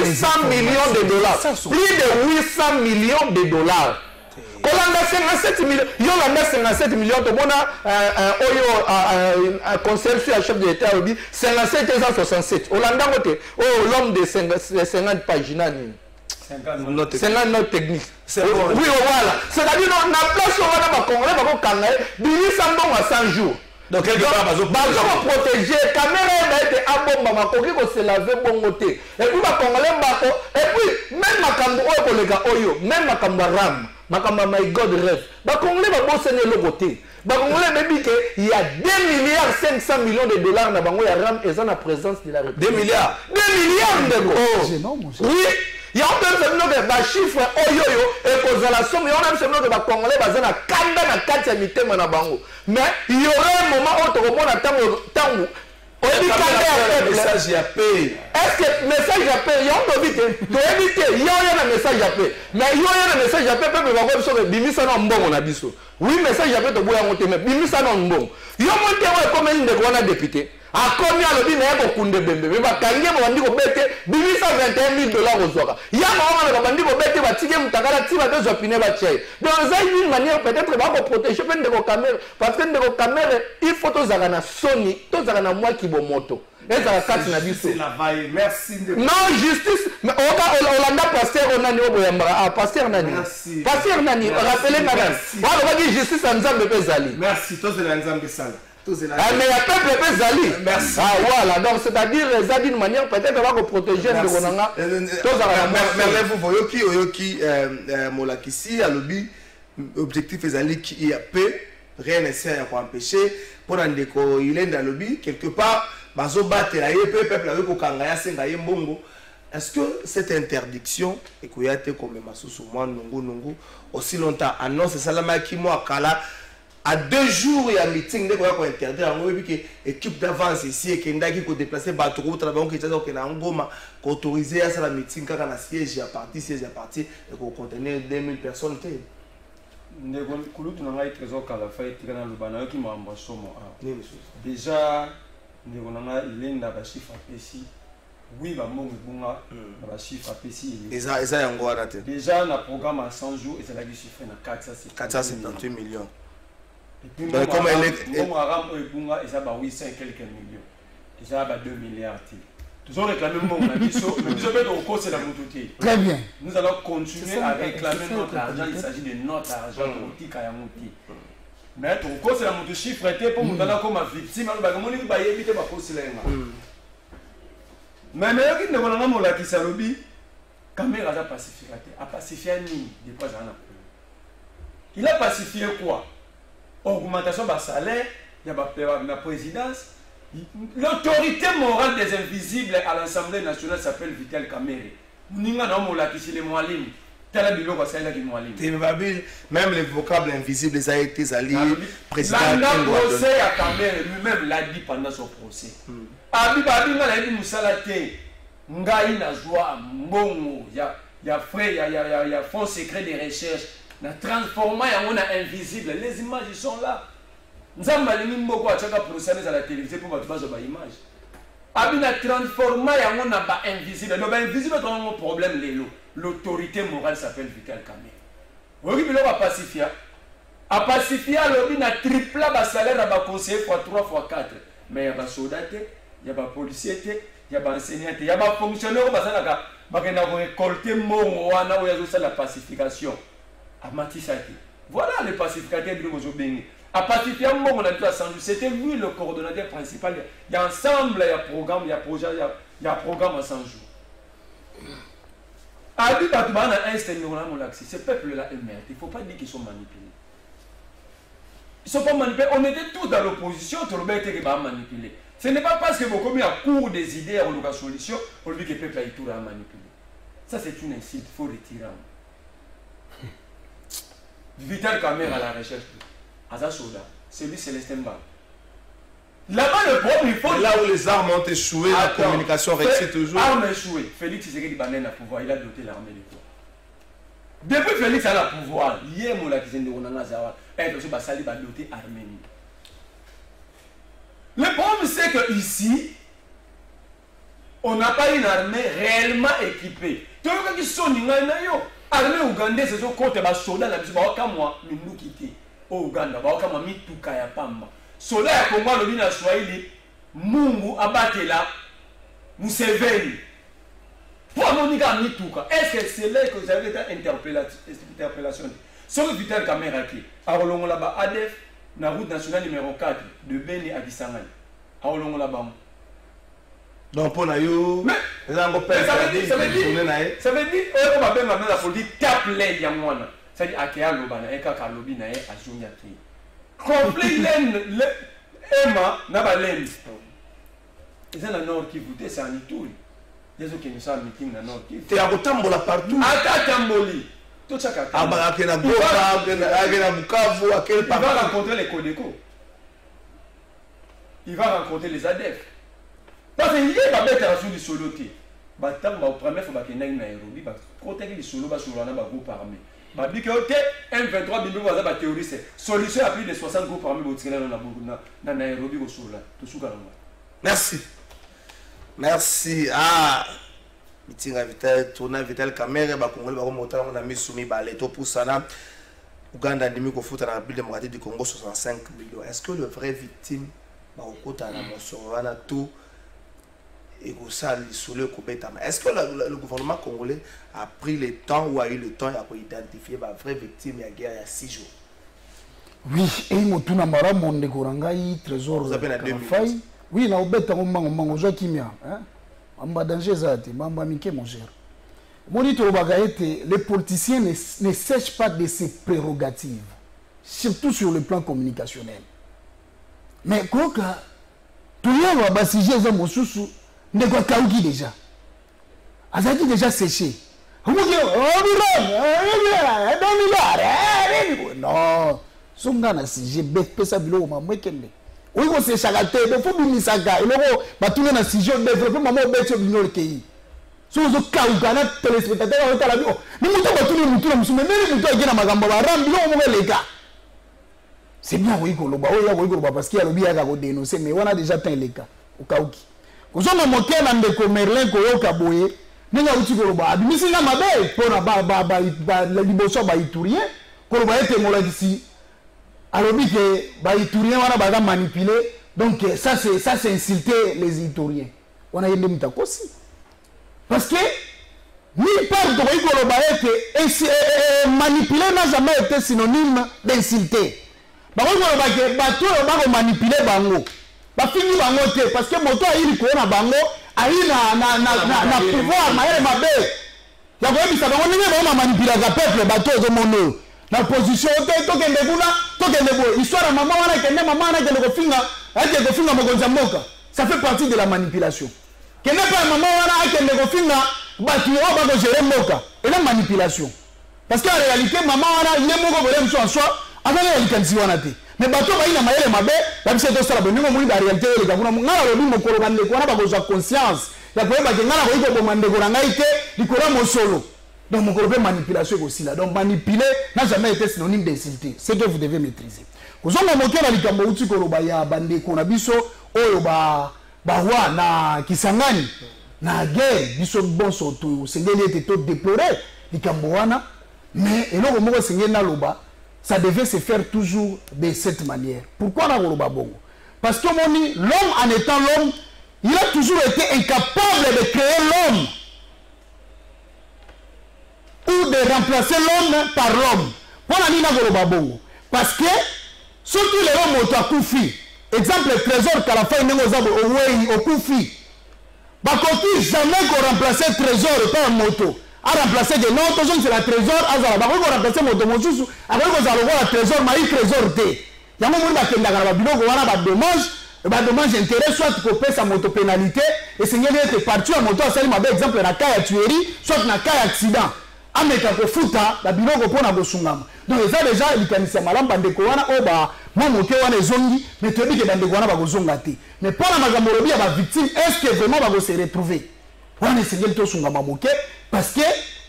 800 millions de dollars. Plus de 800 millions de dollars. Kolanda 57 millions, yo la 57 millions de bona un conseil sur la chef de l'État dit 57 167. Olanda côté l'homme de 50 pages nani 50 notes techniques. Oui voilà. C'est-à-dire on a place on va ba Congolais ba ko kanga bili sambon à 100 jours. Donc quelque part bazo protéger Kamerhe a été abomba makoki ko se laver bongo te. Et puis ba Congolais ba et puis même makambo oyo kolega oyo même makambo ram Makamba my God rêve. Bah Congolais va bosser le côté. Bah Congolais me dit que il y a 2 milliards 500 millions de dollars na bango ya ram et en présence de la République. 2 milliards. 2 milliards de euros. Oui. Il y a un peu de chiffre oyoyo et cause la somme. Il y a un peu de Congolais bazana kanda na kati ya mitema na bango. Mais il y aura un moment où tu remontes à tango. Message à paix. Est-ce que message à paix, il y a un il y a un message à paix. Mais il y a un message à paix, peut-être que vous avez dit que vous avez dit oui, message à paix, vous avez dit mais vous avez dit il y a un comme un député. A combien le dit n'a pas de bembe. Mais va gagner mon dit au bête, 21 000 $ aux autres. Il y a un moment où on bête va tirer mon tagala, tirer deux opinions va tirer. Donc ça une manière peut-être va protéger peine de vos caméras parce que de vos caméras il faut tous avoir na Sony, tous avoir na moi qui bon moto. Et ça casse na biso. C'est la vaille. Merci. Non justice. Mais on a pasteur on a ni oboyamba. Ah pasteur nani. Pasteur nani. Rappelez madame. Voilà on va dire justice en Nzambe bezali. Merci. Tous les Nzambe sala. Mais il y a peuple peut zali. Merci. Ah voilà, donc c'est-à-dire les d'une manière peut-être va protéger le Ronanga. Mais vous voyez qui oyoki molakisi à lobby objectif ezali qui y a peu rien ne sert à empêcher pour ndeko Ilenda lobby quelque part bazo battre la peuple avec okanga ya senga yembongo. Est-ce que cette interdiction et koyate comme masusu moi nungu aussi longtemps annonce salama ki mo akala à 2 jours il y a un meeting de quoi interdire en gros que équipe d'avance ici et qui ndaki ko déplacer bateau au travail qui t'a na ngoma ko autoriser à ça la meeting quand na siège à partir et ko contenir 2000 personnes té ndeko kulutu na ngai Trésor Kalafai tikana lubana ki mamba somo déjà ndeko na ngai Ilenda ba chiffre précis oui ba mongo bunga ba chiffre précis eza yango arate déjà na programme à 100 jours et c'est là qui chiffre na 478 millions. Et puis, comme elle est. Et ça, 800 et quelques millions. Et ça, 2 milliards. Nous allons réclamer mon abisso, mais nous avons au c'est la moutouté. Très bien. Nous allons continuer à réclamer notre argent. Il s'agit de notre argent. Mais ton cause c'est la moutouté chiffre pour nous donner comme victime. Nous allons éviter ma cause. Mais il y a un moment qui s'est lobby. Caméra a pacifié. A pacifié ni de quoi ça. Il a pacifié quoi? Augmentation de salaire, il y a la présidence. L'autorité morale des invisibles à l'Assemblée nationale s'appelle Vital Kamerhe. Même les vocables invisibles, les a été alliés. Président procès à Kamerhe lui-même l'a dit pendant son procès. Abibabi a dit Moussalate, Ngaï na joie, Mbongo, il y a frais, il y a fonds secrets de recherche. On a transformé en invisible. Les images sont là. Nous avons procédé à la télévision pour voir des images. On a transformé en invisible. Donc, invisible, c'est un problème. L'autorité morale s'appelle Vital Kamerhe. On a pacifié. À pacifier, on a triplé le salaire à conseiller fois 3 fois 4. Mais il y a des soldats, il y a des policiers, il y a des enseignants, il y a des fonctionnaires qui ont récolté la pacification. Voilà les pacificateurs de Mozobéni. À pacifier, c'était lui le coordonnateur principal. Il y a ensemble, il y a programme, il y a projet, il y a programme à 100 jours. Abi Batouba a installé ce peuple-là est merde. Il ne faut pas dire qu'ils sont manipulés. Ils ne sont pas manipulés. On était tous dans l'opposition, tout le monde était manipulé. Ce n'est pas parce que vous avez un cours des idées à la solution pour lui que le peuple a été manipulé. Ça, c'est une insulte. Il faut retirer. Vital Kamerhe à la recherche. Aza Soda, c'est lui Célestin Ba. Là-bas, le problème, il faut. Là où les armes ont échoué, la communication réussit toujours. Armes échouées. Félix Tshisekedi Banane a pouvoir, il a doté l'armée de quoi. Depuis Félix a le pouvoir, hier, mon lac, il a doté l'armée. Le problème, c'est qu'ici, on n'a pas une armée réellement équipée. Tous les gens qui sont l'armée ougandaise, c'est contre les soldats, la musique, nous quitter. Au Ouganda, bakama mituka ya pamba. Sola ya Kongo lobi na Swahili, Mungu abatela Museveni. Pour monika mituka. Est-ce que c'est là que vous avez été interpellation? Sur le Vital Kamerhe qui a rolongo là-bas ADF, na route nationale numéro 4 de Beni à Kisangani. A rolongo là-bas. Donc pour nayo, mais ça veut dire, on va bien maintenant la politique tape les yamwana. C'est-à-dire Akea Lobana, Eka Kalobi na a Juniatri. Conflit l'Aime, n'a pas l'Aime. Ils ont le Nord qui votait, c'est en Ituri. Les autres qui nous sont en meeting dans le Nord qui votait. Tu es à Botambola partout. À Tamboli. Tout ça qu'à Tamboli. Il va rencontrer les Kodeko. Il va rencontrer les ADF. Parce qu'il y a des gens qui sont solotés. Il y a des gens qui sont Nairobi. Il y a des gens qui sont groupe armé. Il y a un 23 000 théoristes. Solution à plus de 60 groupes armés dans Nairobi. Merci. Merci. Ah, Mitinga Vital, tourna Vital Kamerhe, Bakongole, Bakomoto, on a mis soumis Baleto pour Sana. Ouganda, Ndimi Kofout, dans la République démocratique du Congo, 65 millions. Est-ce que le vrai victime, Bakota, Namosorana, tout, est-ce que le gouvernement congolais a pris le temps ou a eu le temps pour identifier la vraie victime de la guerre il y a 6 jours? Oui, et il y a un monde de Korangaï, trésor. Vous avez la faille. Oui, là, on Joachimia. Mamba danger zati, mamba mike mon cher. Les politiciens ne sèchent pas de ses prérogatives, surtout sur le plan communicationnel. Mais quoi que tout le monde va basiger les hommes sous ne quoi kauki déjà. Azaki déjà séché. Non, Songana si j'ai pesa bilo ma mwekende. Oui, c'est chagate, il faut bimisaga. Il faut na si je développer maman beto bino le pays. So zo kaugana téléspectateur on tala bio. Ni muto batuli muto na musume meli muto agena magamba ba rambi o mo leka. C'est bien oui ko loba o ya ko loba parce qu'il y a le bien à ko dénoncer mais on a déjà teint les cas au kauki. Ozoma moke na ndeko Merlin ko yoka boye. Ninga uti ko loba abimisi na mabe pona ba liboso ba iturien ko loba ete mola disi alobi que ba Iturien wana baza manipuler donc ça c'est insulter les Ituriens on a yende mutakosi parce que nulle part de koloba ete manipuler n'a jamais été synonyme d'insulter ba koloba que bato ba manipuler bango ba fini bango te parce que moto ayili ko na bango ayi na pouvoir maele mabe ya ko bisa bango ninge ba manipuler ka peuple bato zo mono la position tokende kuna tokende bo histoire maman wana kende maman wana kende kofinga mokonza mboka ça fait partie de la manipulation kende pa maman wana kende kofinga batu o ba ko gérer mboka et la manipulation parce que en réalité maman wana ile moko bolem so en soi azali ya likanisi wana te mais bato ba ina mayele mabe ba biso to sala boningo muri ba réalité le ka kuna ngala lo bimo kolo bande ko na ba ko za conscience ya ko ba ke ngala ko iko bomande ko ngai te likora mosolo. Donc, mon groupe manipulation aussi là. Donc, manipuler n'a jamais été synonyme d'insulter. C'est que vous devez maîtriser. Vous avez monté dans les Cambodge, Korobaya, Bande, Konabiso, Oyoba, Bawa, na Kisangani, na guerre, Biso bon surtout, Sengeli était tout déploré, les Cambouana, mais et là, au Sengeli Naloba, ça devait se faire toujours de cette manière. Pourquoi na Koroba Bongo? Parce que l'homme, en étant l'homme, il a toujours été incapable de créer l'homme. Ou de remplacer l'homme par l'homme. Parce que surtout les hommes ont Koufi. Exemple, le trésor qu'à la fin au Koufi. Bakoti jamais qu'on remplacer le trésor par un moto. A remplacer des noms, c'est la trésor, à la remplacer moto, moto, alors qu'on a le trésor, mais il trésor T. Il y a un moment où il y a un dommage intérêt, soit pour payer sa moto pénalité, et c'est qu'il est parti en moto, c'est un exemple, la caille à tuerie, soit la caille accident. Ameka ko futa la biloko pona ko sungama donc ça déjà il kanisa malamba ndeko wana oba momo ke wana zongi mais to bi ke bandeko wana ba ko zonga te mais pona makambo lobi ya ba victime est-ce que vraiment ba ko se retrouver wana sengel to sungama moke parce que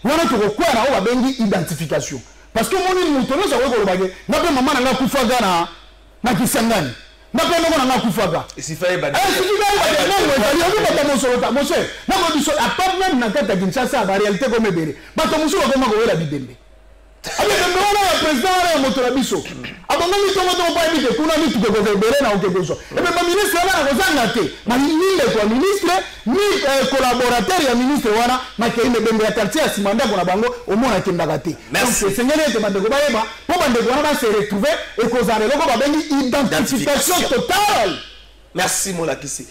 wana to ko kwa na oba bengi identification parce que moni muto no sa ko lobage na pe mama na kufa gana na Kisangani na pe no na kufa ga isifaye ba monsieur na ko biso à part même na tête Kinshasa ba réalité comme béré ba to musu ko ma ko wela bidembe ale dembe wana président wa moto la biso abongo mi to moto ba bi de kuna mi tuko ko béré na o ke gozo e be ba ministre wana ko zanga te ma ni le ministre ni collaborateur ya ministre wana ma ke ine bembe ya quartier ya simanda ko na bango o mona kendaka te donc seigneur te bande ko ba yeba po bande ko wana se retrouver et ko za loko ba bengi identification totale. Merci Molakisi.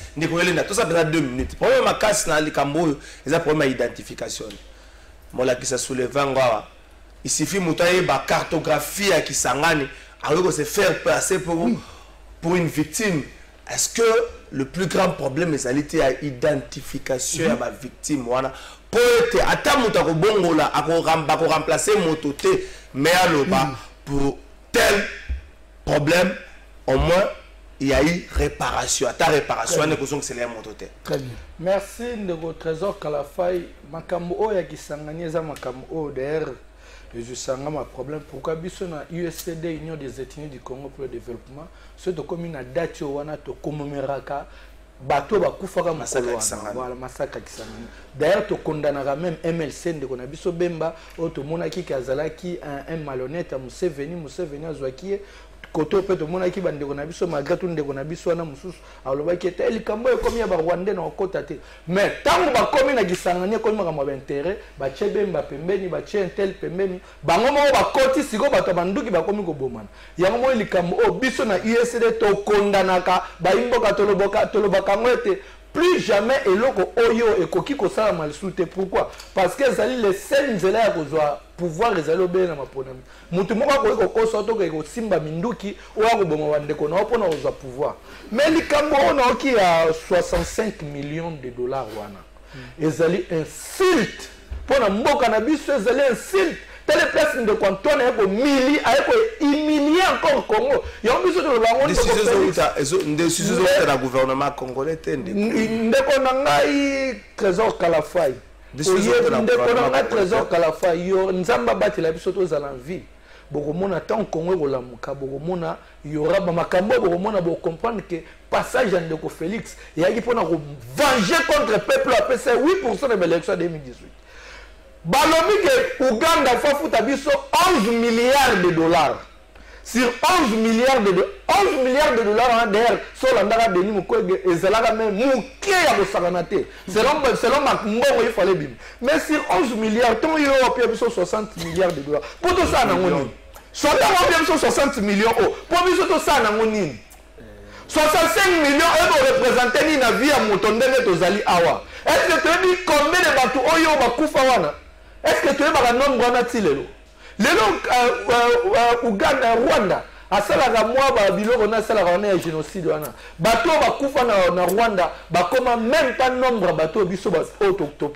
Tout ça pendant 2 minutes. Problème à casse dans les Cambodge, c'est un problème d'identification. Molakisi soulève un il suffit de la cartographie à Kisangani, alors se faire passer pour une victime. Est-ce que le plus grand problème est l'identification de la victime? Pour être à ta moto bongo là, à remplacer mototé, mais pour tel problème, au moins il y a eu réparation. À ta réparation, c'est les mototés. Très bien. Merci de votre trésor Kalafai. Makambo ya Kisangani za makambo d'ailleurs. Je sens un problème. Pourquoi biso na USCD Union des ethnies du Congo pour le développement, ce de commune a date wana to commémoraka bato ba kufaka massacre Kisangani. Voilà massacre Kisangani. D'ailleurs to condamnera même MLC de kona biso bemba o to monaki kazalaki un malhonnête à Museveni azwaki koto pe to monaki bande kona biso malgré tout ndeko na biso na mususu alobaki te likambo e komi ya ba Rwandais na okota te mais tango ba komi na Kisangani komi ma intérêt ba chebemba pembeni ba chentel pembeni bango mo ba koti siko bato banduki ba komi ko bomana yango mo likambo o biso na USD to kondanaka ba imboka tolobaka ngwete plus jamais eloko oyo ekoki ko sala mal souté. Pourquoi? Parce que zali les scènes zela ya kozwa pouvoir ezali obele na maponami mutu moko ko ko soto ko simba minduki oya ko bongo wande ko na opona kozwa pouvoir mais likambo ona ki ya 65 millions de dollars wana ezali insulte pona mboka na biso ezali insulte. Telle place de canton est pour mili, est humilier encore Congo. Il y a un besoin de la décision de la gouvernement congolais. Ndekonangai trésor Kalafai. Ndekonangai trésor Kalafai. Nzamba bati la biso to zalanvi. Boromona tant Congo ko lamuka boromona yora ba makambo boromona bo comprendre que passage de Ndeko Félix il y a qui pour venger contre le peuple après c'est 8% de l'élection 2018. Balobi que Uganda faut foutre biso 11 milliards de dollars. sur 11 milliards de dollars d'ailleurs sur l'andara Denis Mukwege et Zalaga même Mouké à Bosaganate selon ma mbongo il fallait bim mais sur 11 milliards ton yo puis 60 milliards de dollars pour tout ça na ngoni so ta 60 millions pour tout ça na ngoni 65 millions et représenter ni na vie à motondenge tozali awa est-ce que tu as dit combien de bateaux oyo bakufa wana est-ce que tu as ba nombre wana tilelo lelo Uganda Rwanda asalaka mwa ba biloko na salaka na génocide wana bato bakufa na Rwanda bakoma même pas nombre bato biso ba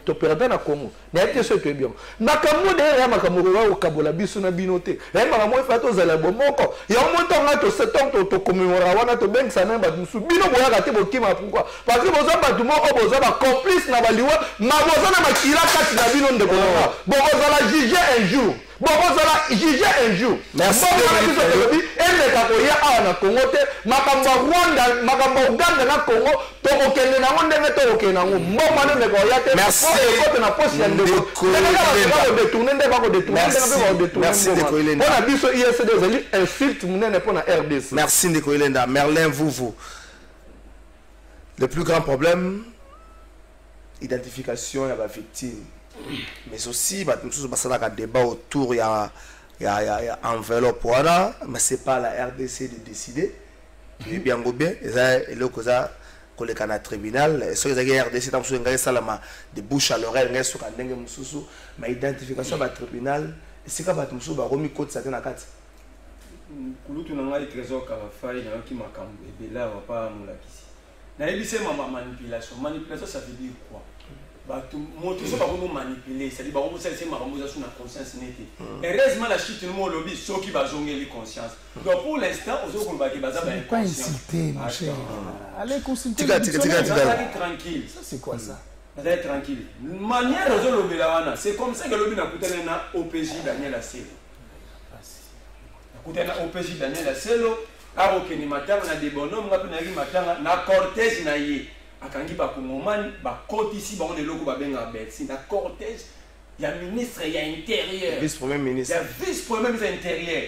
opérateur na Congo na été ce que bien makambo de ya makambo ko kabola biso na binote ya makambo fa to zala bomoko ya monto nga to septembre to commémorer wana to benk sa na ba musu bino boya ka te bokima pourquoi parce que boza ba dumo o boza ba complice na baliwa ma boza na makila kati na bino ndeko na bo boza la juger un jour bon vous allez juger un jour. Merci. Et kakoya awa na Congo te makambo Rwanda makambo Uganda na Congo to okende na ngonde to okende na ngo mboma ne koya te. Merci. Ko na poste ya ndeko. Merci Ndeko Ilenda. On a biso ISD zali insulte munene pour na RDC. Merci Ndeko Ilenda. Merlin vous. Le plus grand problème identification ya ba victime. Mais aussi, il y a un débat autour, il y a enveloppe, mais ce n'est pas la RDC de décider. Et bien, bien, il y a le tribunal, il y a la RDC de bouche à l'oreille, mais l'identification du tribunal, c'est que il y a remis code certaine à 4. Manipulation, ça veut dire quoi? Moto pas vraiment manipuler, c'est-à-dire que vous savez ma sur la conscience nette. Heureusement la chute nous lobby ceux qui va zonger les consciences. Donc pour l'instant, aux autres on va qui baza ben. Pas insulter mon cher. Allez consulter. Tranquille. Ça c'est quoi ça? Allez tranquille. Manière de lobby là, c'est comme ça que lobby n'a coûté na OPJ Daniel Asselo. Coûté na OPJ Daniel Asselo, a okeni matanga na des bonhommes ngapi na matanga na cortège na yé. Akangi ba kongomani ba côté ici ba on est logo ba benga Bercy na cortège il y a ministre il y a intérieur vice-premier ministre il y a vice-premier ministre intérieur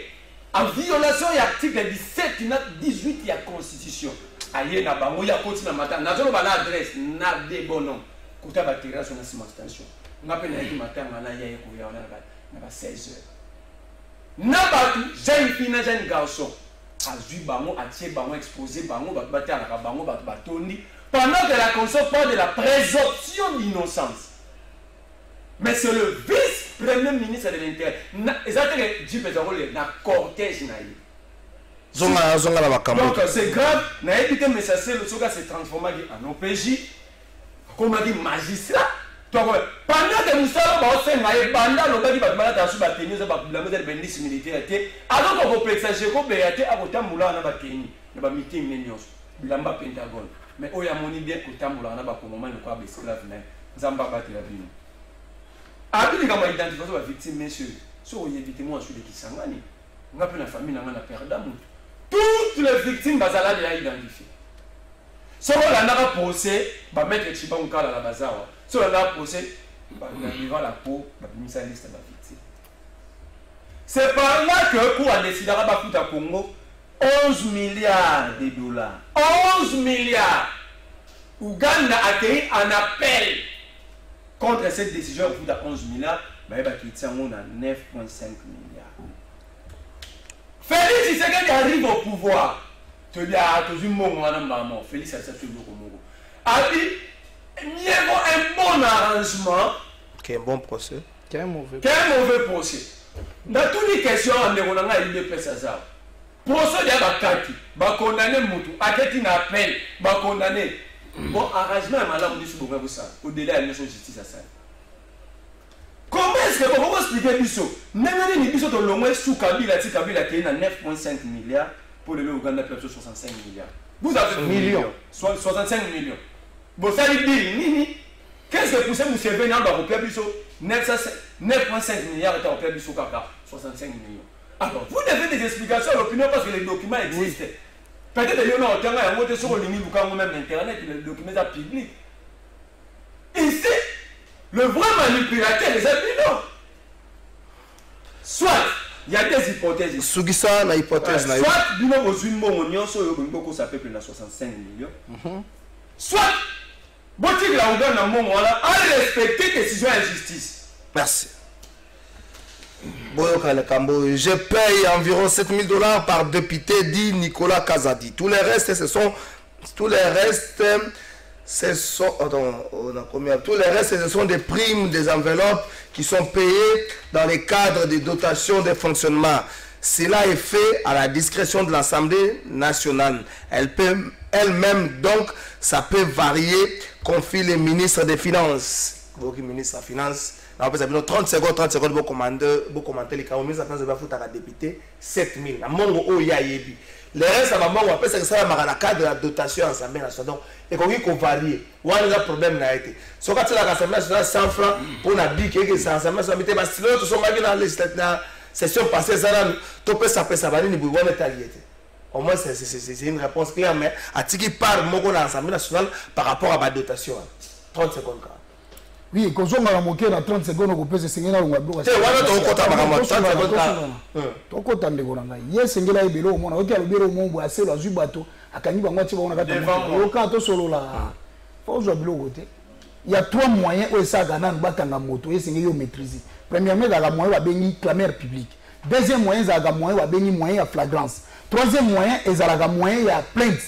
en violation de l'article 17 na 18 il y a constitution aye na bango ya koti na matanga na zolo ba na adresse na de bonhomme kota ba terrasse na station ngape na yi matanga na ya ko ya na ba 16h na ba jeune fille na jeune garçon azui bango atie bango exposé bango ba batala ka bango ba batondi pendant que la Constitution parle de la présomption d'innocence. Mais c'est le vice-premier ministre de l'Intérieur. Exactement, Dieu peut avoir le cortège. Donc c'est grave. Na évité mais ça c'est le soga s'est transformé en OPJ. Comme on dit magistrat. Donc pendant que nous sommes au sein de banda lobaki ba malata su ba tenir ba la modèle bénis militaire était alors qu'on complexe Jeko Béaté à côté moula na ba tenir na ba meeting nénios bilamba Pentagone. Mais oya moni bien que tambola na ba kongomani ko ba esclave na nzamba batela bino abili kama identification ba victime monsieur so éviter moi sur les kisangani on appelle la famille na na père d'amour toutes les victimes bazala déjà identifiées so la na procès ba mettre chiba nkala la bazawa so la procès ba devant la peau ba bimisa liste ba victime c'est par là que pour a décider ba futa Congo 11 milliards de dollars. 11 milliards. Ouganda a été en appel contre cette décision au bout de 11 milliards. On a 9,5 milliards. Félix Tshisekedi arrive au pouvoir. Tu dis à tout le monde, Félix a sorti le Congo. A dit, il y a un bon arrangement. Qui est un bon procès. Qui est un mauvais procès. Dans toutes les questions, on a eu des personnes. Procès de Bakati, ba condamné Moutou, Aketi na appel, ba condamné. Bon, arrangement est malade, on dit sur le ça. Au-delà de la justice à ça. Comment est-ce que vous expliquez Bisso? Même si Bisso dans le moins sous Kabila, qui a 9,5 milliards pour le Ouganda, 65 milliards. Vous avez millions. 65 millions. Bon, ça veut dire, Nini, qu'est-ce que vous savez, vous savez, dans le Bisso 9,5 milliards est en Bisso Kaka, 65 millions. Alors, vous devez des explications à l'opinion parce que les documents existent. Peut-être que vous avez monté sur le ligne, vous même Internet, les documents sont publics. Ici, le vrai manipulateur, les opinions. Soit Il y a des hypothèses. Sougisa na hypothèse na yo. Soit bino bozwi mbongo nyonso yo bingoko sa peuple na 65 millions. Soit botik la ouvert na mbongo wala à respecter décision de justice. Merci. Boyoka le Cambo, je paye environ 7 000 $ par député, dit Nicolas Kazadi. Tous les restes, ce sont des primes, des enveloppes qui sont payées dans le cadre des dotations de fonctionnement. Cela est fait à la discrétion de l'Assemblée nationale. Elle-même, donc, ça peut varier, confie le ministre des Finances. Le ministre des Finances, 30 secondes, vous commentez les cas. Le ministre des Finances va foutre à la députée 7 000. Le reste, on appelle ça dans le cadre de la dotation à l'Assemblée nationale. Donc, il faut varier. Il y a un problème. Si on a l'Assemblée nationale 100 francs pour la BIC, c'est l'Assemblée nationale. Si nous sommes dans la session passée, ça va au moins, c'est une réponse claire, mais à qui parle de l'Assemblée nationale par rapport à ma dotation. 30 secondes. Oui, quand on a moqué dans 30 secondes, on peut se signer dans le web. C'est voilà ton compte à ma 30 secondes. Ton compte à Ndegoranga. Yes, c'est là, il on a ok, le bureau, mon bois, c'est le zubato. À Kaniba, moi, tu vas on a gâté. Au canto solo là. Faut jouer bureau côté. Il y a trois moyens où ça gagne batanga moto et c'est yo maîtriser. Premièrement, il y a moyen va bénir clameur publique. Deuxième moyen, il y a moyen va bénir moyen à flagrance. Troisième moyen, il y a moyen à plainte.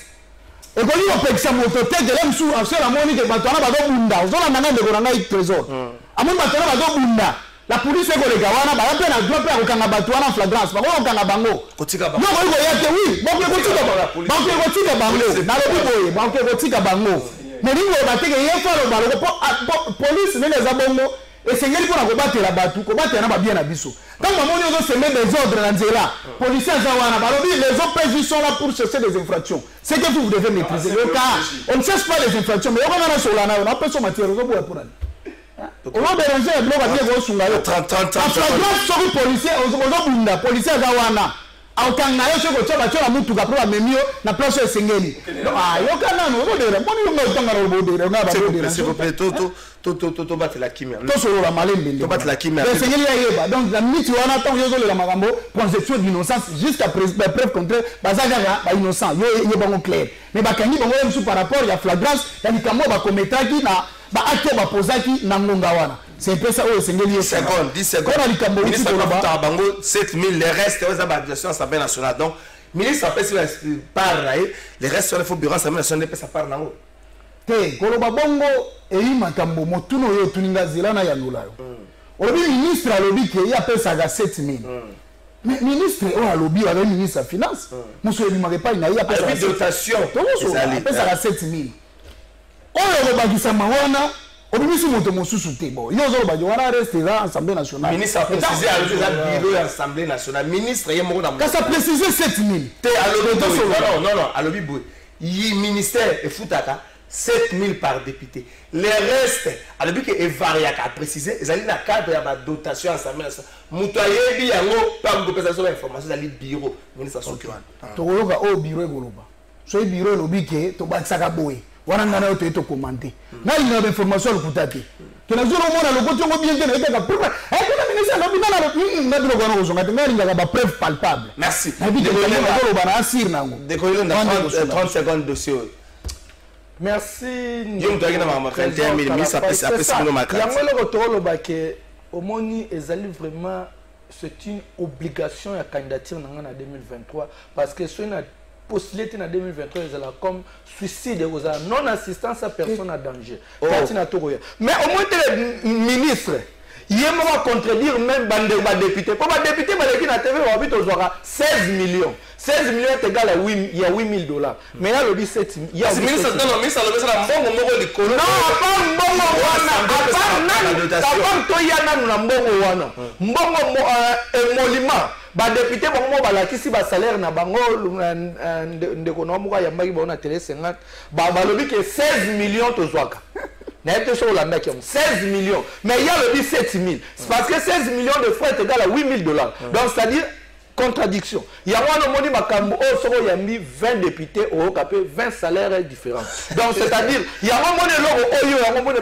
Et quand on peut que ça moto tête de l'homme sous la monnaie de batona ba bunda on a nanga de goranga i trésor amon batona ba bunda la police ko le gawana ba pe na drop ya kokanga batwana flagrance ba ko kanga bango kotika bango no ko yake oui ba ko kotika bango na le boye ba ko kotika bango mais ni ko bateke ye falo ba ko police ne les abongo et c'est ngeli pona ko batela batu ko batela ba bien na biso quand maman on se met des ordres dans nzela policiers zawana ba lobi les OPJ sont là pour chercher des infractions c'est que vous devez maîtriser le cas on ne cherche pas les infractions mais on a sur la na on a pas son matière on va pour on va déranger le bloc à dire go sunga yo 30 sur policier on bunda policiers zawana aukanga yo soko choba chola mutu ka proba memio na place esengeli ah yo kana no ro dere mboni yo ngotanga ro bodere na ba bodere s'il vous plaît to battre la kimia to solo la malembe to battre la kimia esengeli ya yeba donc la minute wana tant yo zo le magambo conception d'innocence jusqu'à preuve contraire bazaga ba innocent yo yeba clair mais bakangi bango même par rapport ya flagrance ya likambo ba kometaki na ba acte ba posaki na ngonga wana. C'est un peu ça, 10 secondes. On a dit ministre Bango, 7 000, les restes, on a l'Assemblée nationale nationale. Donc, ministre après, si par les restes, il faut bureau l'Assemblée nationale, ça part dans l'eau. Té, Koloba Bongo, et il m'a tambo, motuno yo, tuninga zilana ya nula yo. Le ministre a lobby qui il appelle ça à 7 000. Mais ministre, on a lobby avec le ministre de la Finance. Monsieur, il ne m'avait pas, il appelle ça à 7 000. Dotation. Il appelle ça à 7 000. On a lobby qui s'en mawana. On peut aussi monter mon sous-souté. Bon, il y a un reste là, l'Assemblée nationale. Le ministre a précisé à bureau de l'Assemblée nationale. Ministre, il y a un mot dans quand ça précisé 7 000. Non, à l'objet, le ministère est foutaka 7 000 par député. Les restes, à l'objet, est varié à préciser. Ils allaient dans le cadre de la dotation à l'Assemblée nationale. Moutaye, il y a un pas de compensation d'information dans le bureau. Le ministre a son cœur. Tu as un bureau Goloba. Ce bureau, l'objet, tu as un sagaboé. Wana ngana yote ito komante na ina information lokutati kena zoro mona lokoto ngo bien tena etaka pour kuna ministre lobi na bilo gwana uzonga ngani ngaka ba preuve palpable merci décoller bana asir nango décoller na 30 secondes dossier merci yo mutaki na mama 21 000 misa pesa no makati yango loko tolo bake omoni ezali vraiment c'est une obligation ya candidature nanga na 2023 parce que c'est une possibilité en 2023 comme suicide aux non-assistance à personne à danger. Mais au moins le ministre, il va contredire même les députés. Pour les députés, qui na TV, on va 16 millions. 16 millions est égal à 8 000 $. Mais il y a le 17 000. Il y a le ministre, non, le ministre, non, pas ba député bango balakisi ba salaire na bango ndeko na muka yambaki bona télé 50 ba balobi que 16 millions tozwaka na été sur la mec 16 millions mais il y a le 17 000 c'est parce que 16 millions de francs est égal à 8 000 $. Donc c'est à dire contradiction. Il y a un makambo au yambi 20 députés au capé 20 salaires différents. Donc c'est-à-dire il y a un moment logo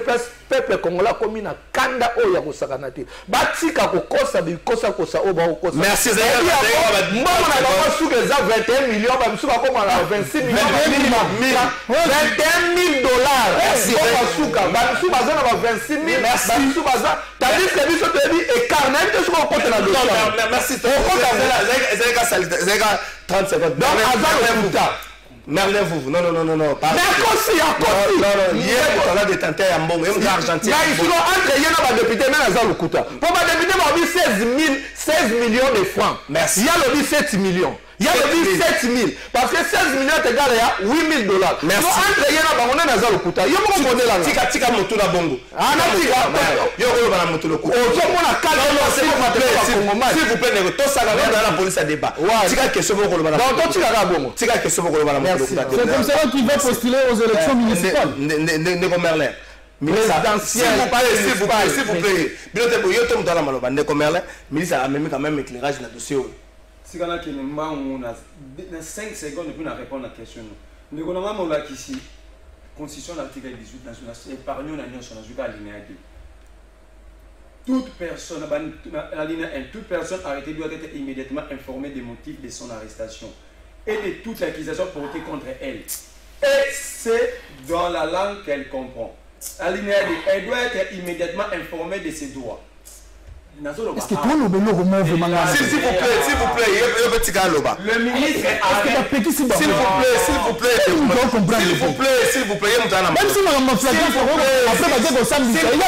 peuple congolais comme une kanda o ya kosakanati. Batika kokosa bikosa kosa o ba kosa. Merci Zaya. Moi on a pas sous que ça 21 millions ba sous comme à 26 millions 21 000 dollars. Merci. Basuka ba sous bazana ba 26 000 ba sous bazana. Tandis que biso te dit et carnet de sous côté la dossier. Merci. Zega 30 secondes. Donc Merlez-vous. Non. Merci. Hier, on a détenté un bon. Il y a Argentine. Il y a entre les députés, même à Zaloukouta. Pour les députés, on a 16 millions de francs. Merci. Il y a le 7 millions. Il y a le 7 000. Parce que 16 millions est égal à 8 000 $. Merci. Entre les députés, on a Zaloukouta. Il y a un peu de là. Tika Motuna Bongo. Ah, non, Tika. Il y a un peu de Motuna. S'il vous plaît, tout ça, la police a débat. Tika question pour le balance. Donc, Tika Bongo. Tika question pour le balance. C'est comme ça qu'il va postuler aux élections municipales. Nego Merlin. S'il vous plaît. Bilote dans la maloba. Nego Merlin. Ministre a même quand même éclairage dans le dossier. Si on a 5 secondes pour répondre à la question. Nous avons la Constitution l'article 18 national épargnons la nation à l'alinéa 2. Toute personne arrêtée doit être immédiatement informée des motifs de son arrestation et de toute accusation portée contre elle. Et c'est dans la langue qu'elle comprend. L'alinéa 2, elle doit être immédiatement informée de ses droits. Est-ce que toi, le bélo remonte vraiment là? S'il vous plaît, le ministre s'il vous plaît, même si on m'a flagré, après, on va dire qu'on s'amuse. Il y a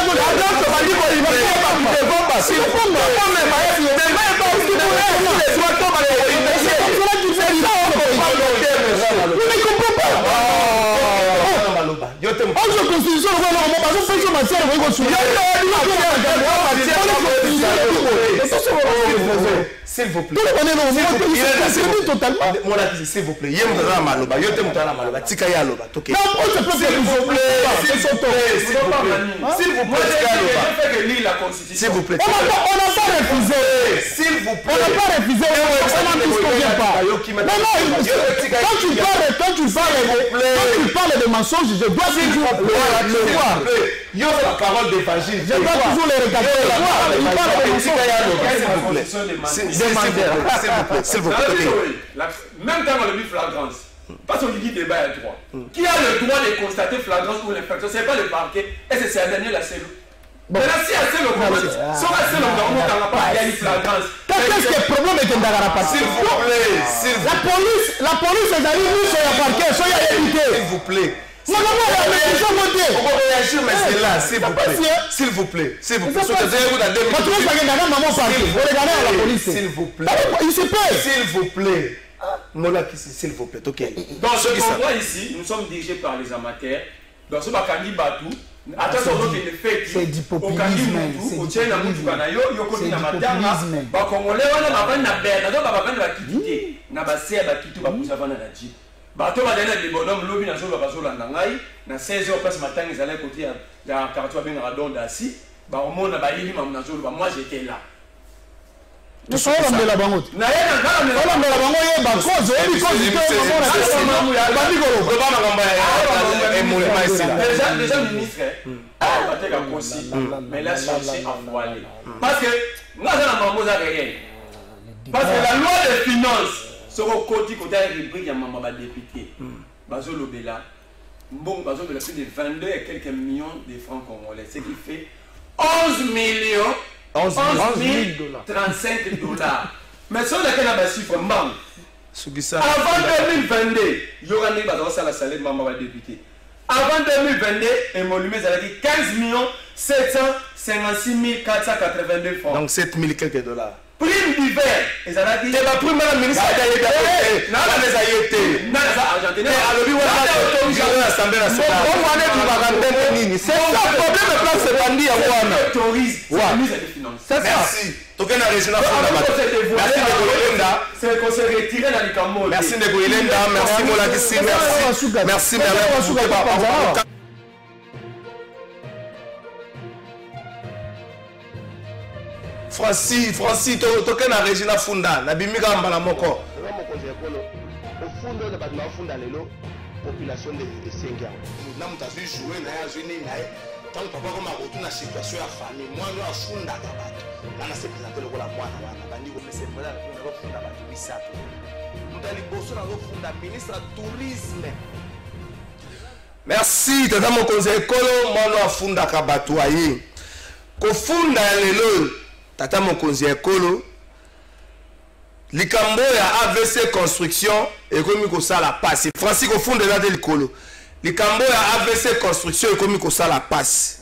s'il vous plaît. S'il vous plaît. S'il vous plaît. On n'a pas refusé. S'il vous plaît. On n'a pas refusé. Quand tu parles de mensonges, je dois toujours le voir. Il y a la parole d'évangile. Je dois toujours les regarder. Il parle de mensonges. S'il vous plaît. Même quand on a vu flagrance, parce qu'on dit débat à droit. Qui a le droit de constater flagrance ou l'infraction? Ce n'est pas le parquet, et c'est Daniel la cellule. Maintenant, si assez le problème, si on a assez le problème, on n'a pas gagné flagrance. Qu'est-ce que le problème est que s'il vous plaît. La police est allée nous sur le parquet, soyez évité. S'il vous plaît. On va réagir, mais c'est là, s'il vous plaît. S'il vous plaît. S'il vous plaît. S'il vous plaît. Il se peut. S'il vous plaît. S'il vous plaît. Ok. Dans ce convoi ici, nous sommes dirigés par les amateurs. Dans ce Bakandi Batou, attention, c'est du populisme. C'est du bato badena de bonhomme lobi na zolo bazolanda ngai na 16h place matin ils allaient côté ya quartier bien radonda si ba omona ba yini mam na zolo ba moi j'étais là nous sommes dans la bangote na yena ngala na la bangote ye ba cause et cause que déjà ministre va te ka consi mais là chercher à voiler parce que nous na mambo za rien parce que la loi des finances sur le côté rubrique, il y a un député. Bazolo Bela, bon, Bazolo Bela, plus de 22 et quelques millions de francs congolais, ce qui fait 11 millions, 11 000 35 $. Mais sur lequel on a chiffre, avant 2022, il y aura un salaire de maman député. Avant 2022, émolué, ça a dit 15 756 482 francs. Donc 7 000 quelques $. Prime d'hiver, et ça a dit. C'est la prime de la ministre de l'État. Merci. Merci Negoïlenda, merci Molakissi, merci Merlin. Francis toke na Regina Funda na bimika mbala moko Funda ba na funda lelo population de 5 ans na mutazi jouer na ya zuni na tant papa comme a na situation ya famille moi no afunda ka bato na se présenter le la mwana wana bandi ko pesa mbala na funda ba bisato mutali boso na funda ministre tourisme. Merci tata mokonzi ekolo moi no afunda ka bato ayi ko funda ya lelo tata mokonzi ekolo likambo ya AVC construction ekomi ko sala passe Francis ko funda na de likolo likambo ya AVC construction ekomi ko sala passe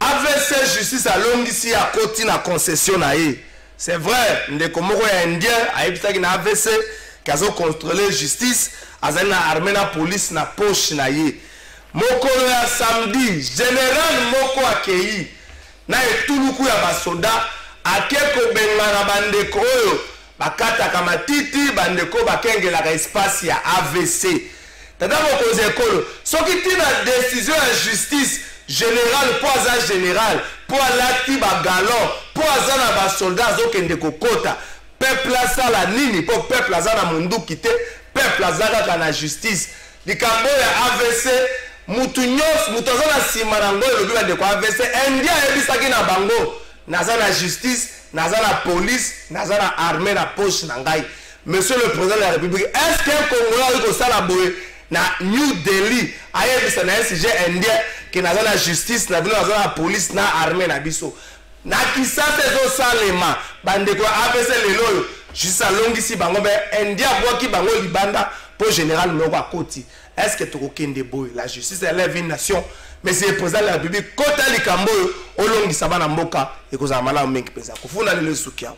AVC justice alongisi ya koti na concession na ye c'est vrai ndeko moko ya indien ayebisaki na AVC kazo contrôler justice azali na armée na police na poche na ye mokolo ya samedi général moko akei na etuluku ya basoda akeko bengana bandeko oyo bakataka matiti bandeko bakengelaka espace ya AVC tata mokonzi ekolo soki tina décision ya justice général po aza général po alati bagalon po aza na basoldat azokende kokota peuple asala nini po peuple aza na munduki te peuple aza kaka na justice likambo ya AVC mutu nyonso mutu aza na nsima na ngo elobi bandeko AVC india ayebisaki na bango naza na justice naza na police naza na armée na poche na ngai. Monsieur le président de la République, est-ce qu'un Congolais a eu ça boye na New Delhi ayebisa na SG indien ki naza na justice na bino naza na police na armée na biso na kisasa ezo salema bandeko AVC lelo juste alongisi bango be india bwaki bango libanda pour général moko akoti. Est-ce que tokokende boye la justice élève une nation mais c'est le président de la République kota likambo olongisa bana mboka ekozala malamu mingi penza kufuna lelo sukia.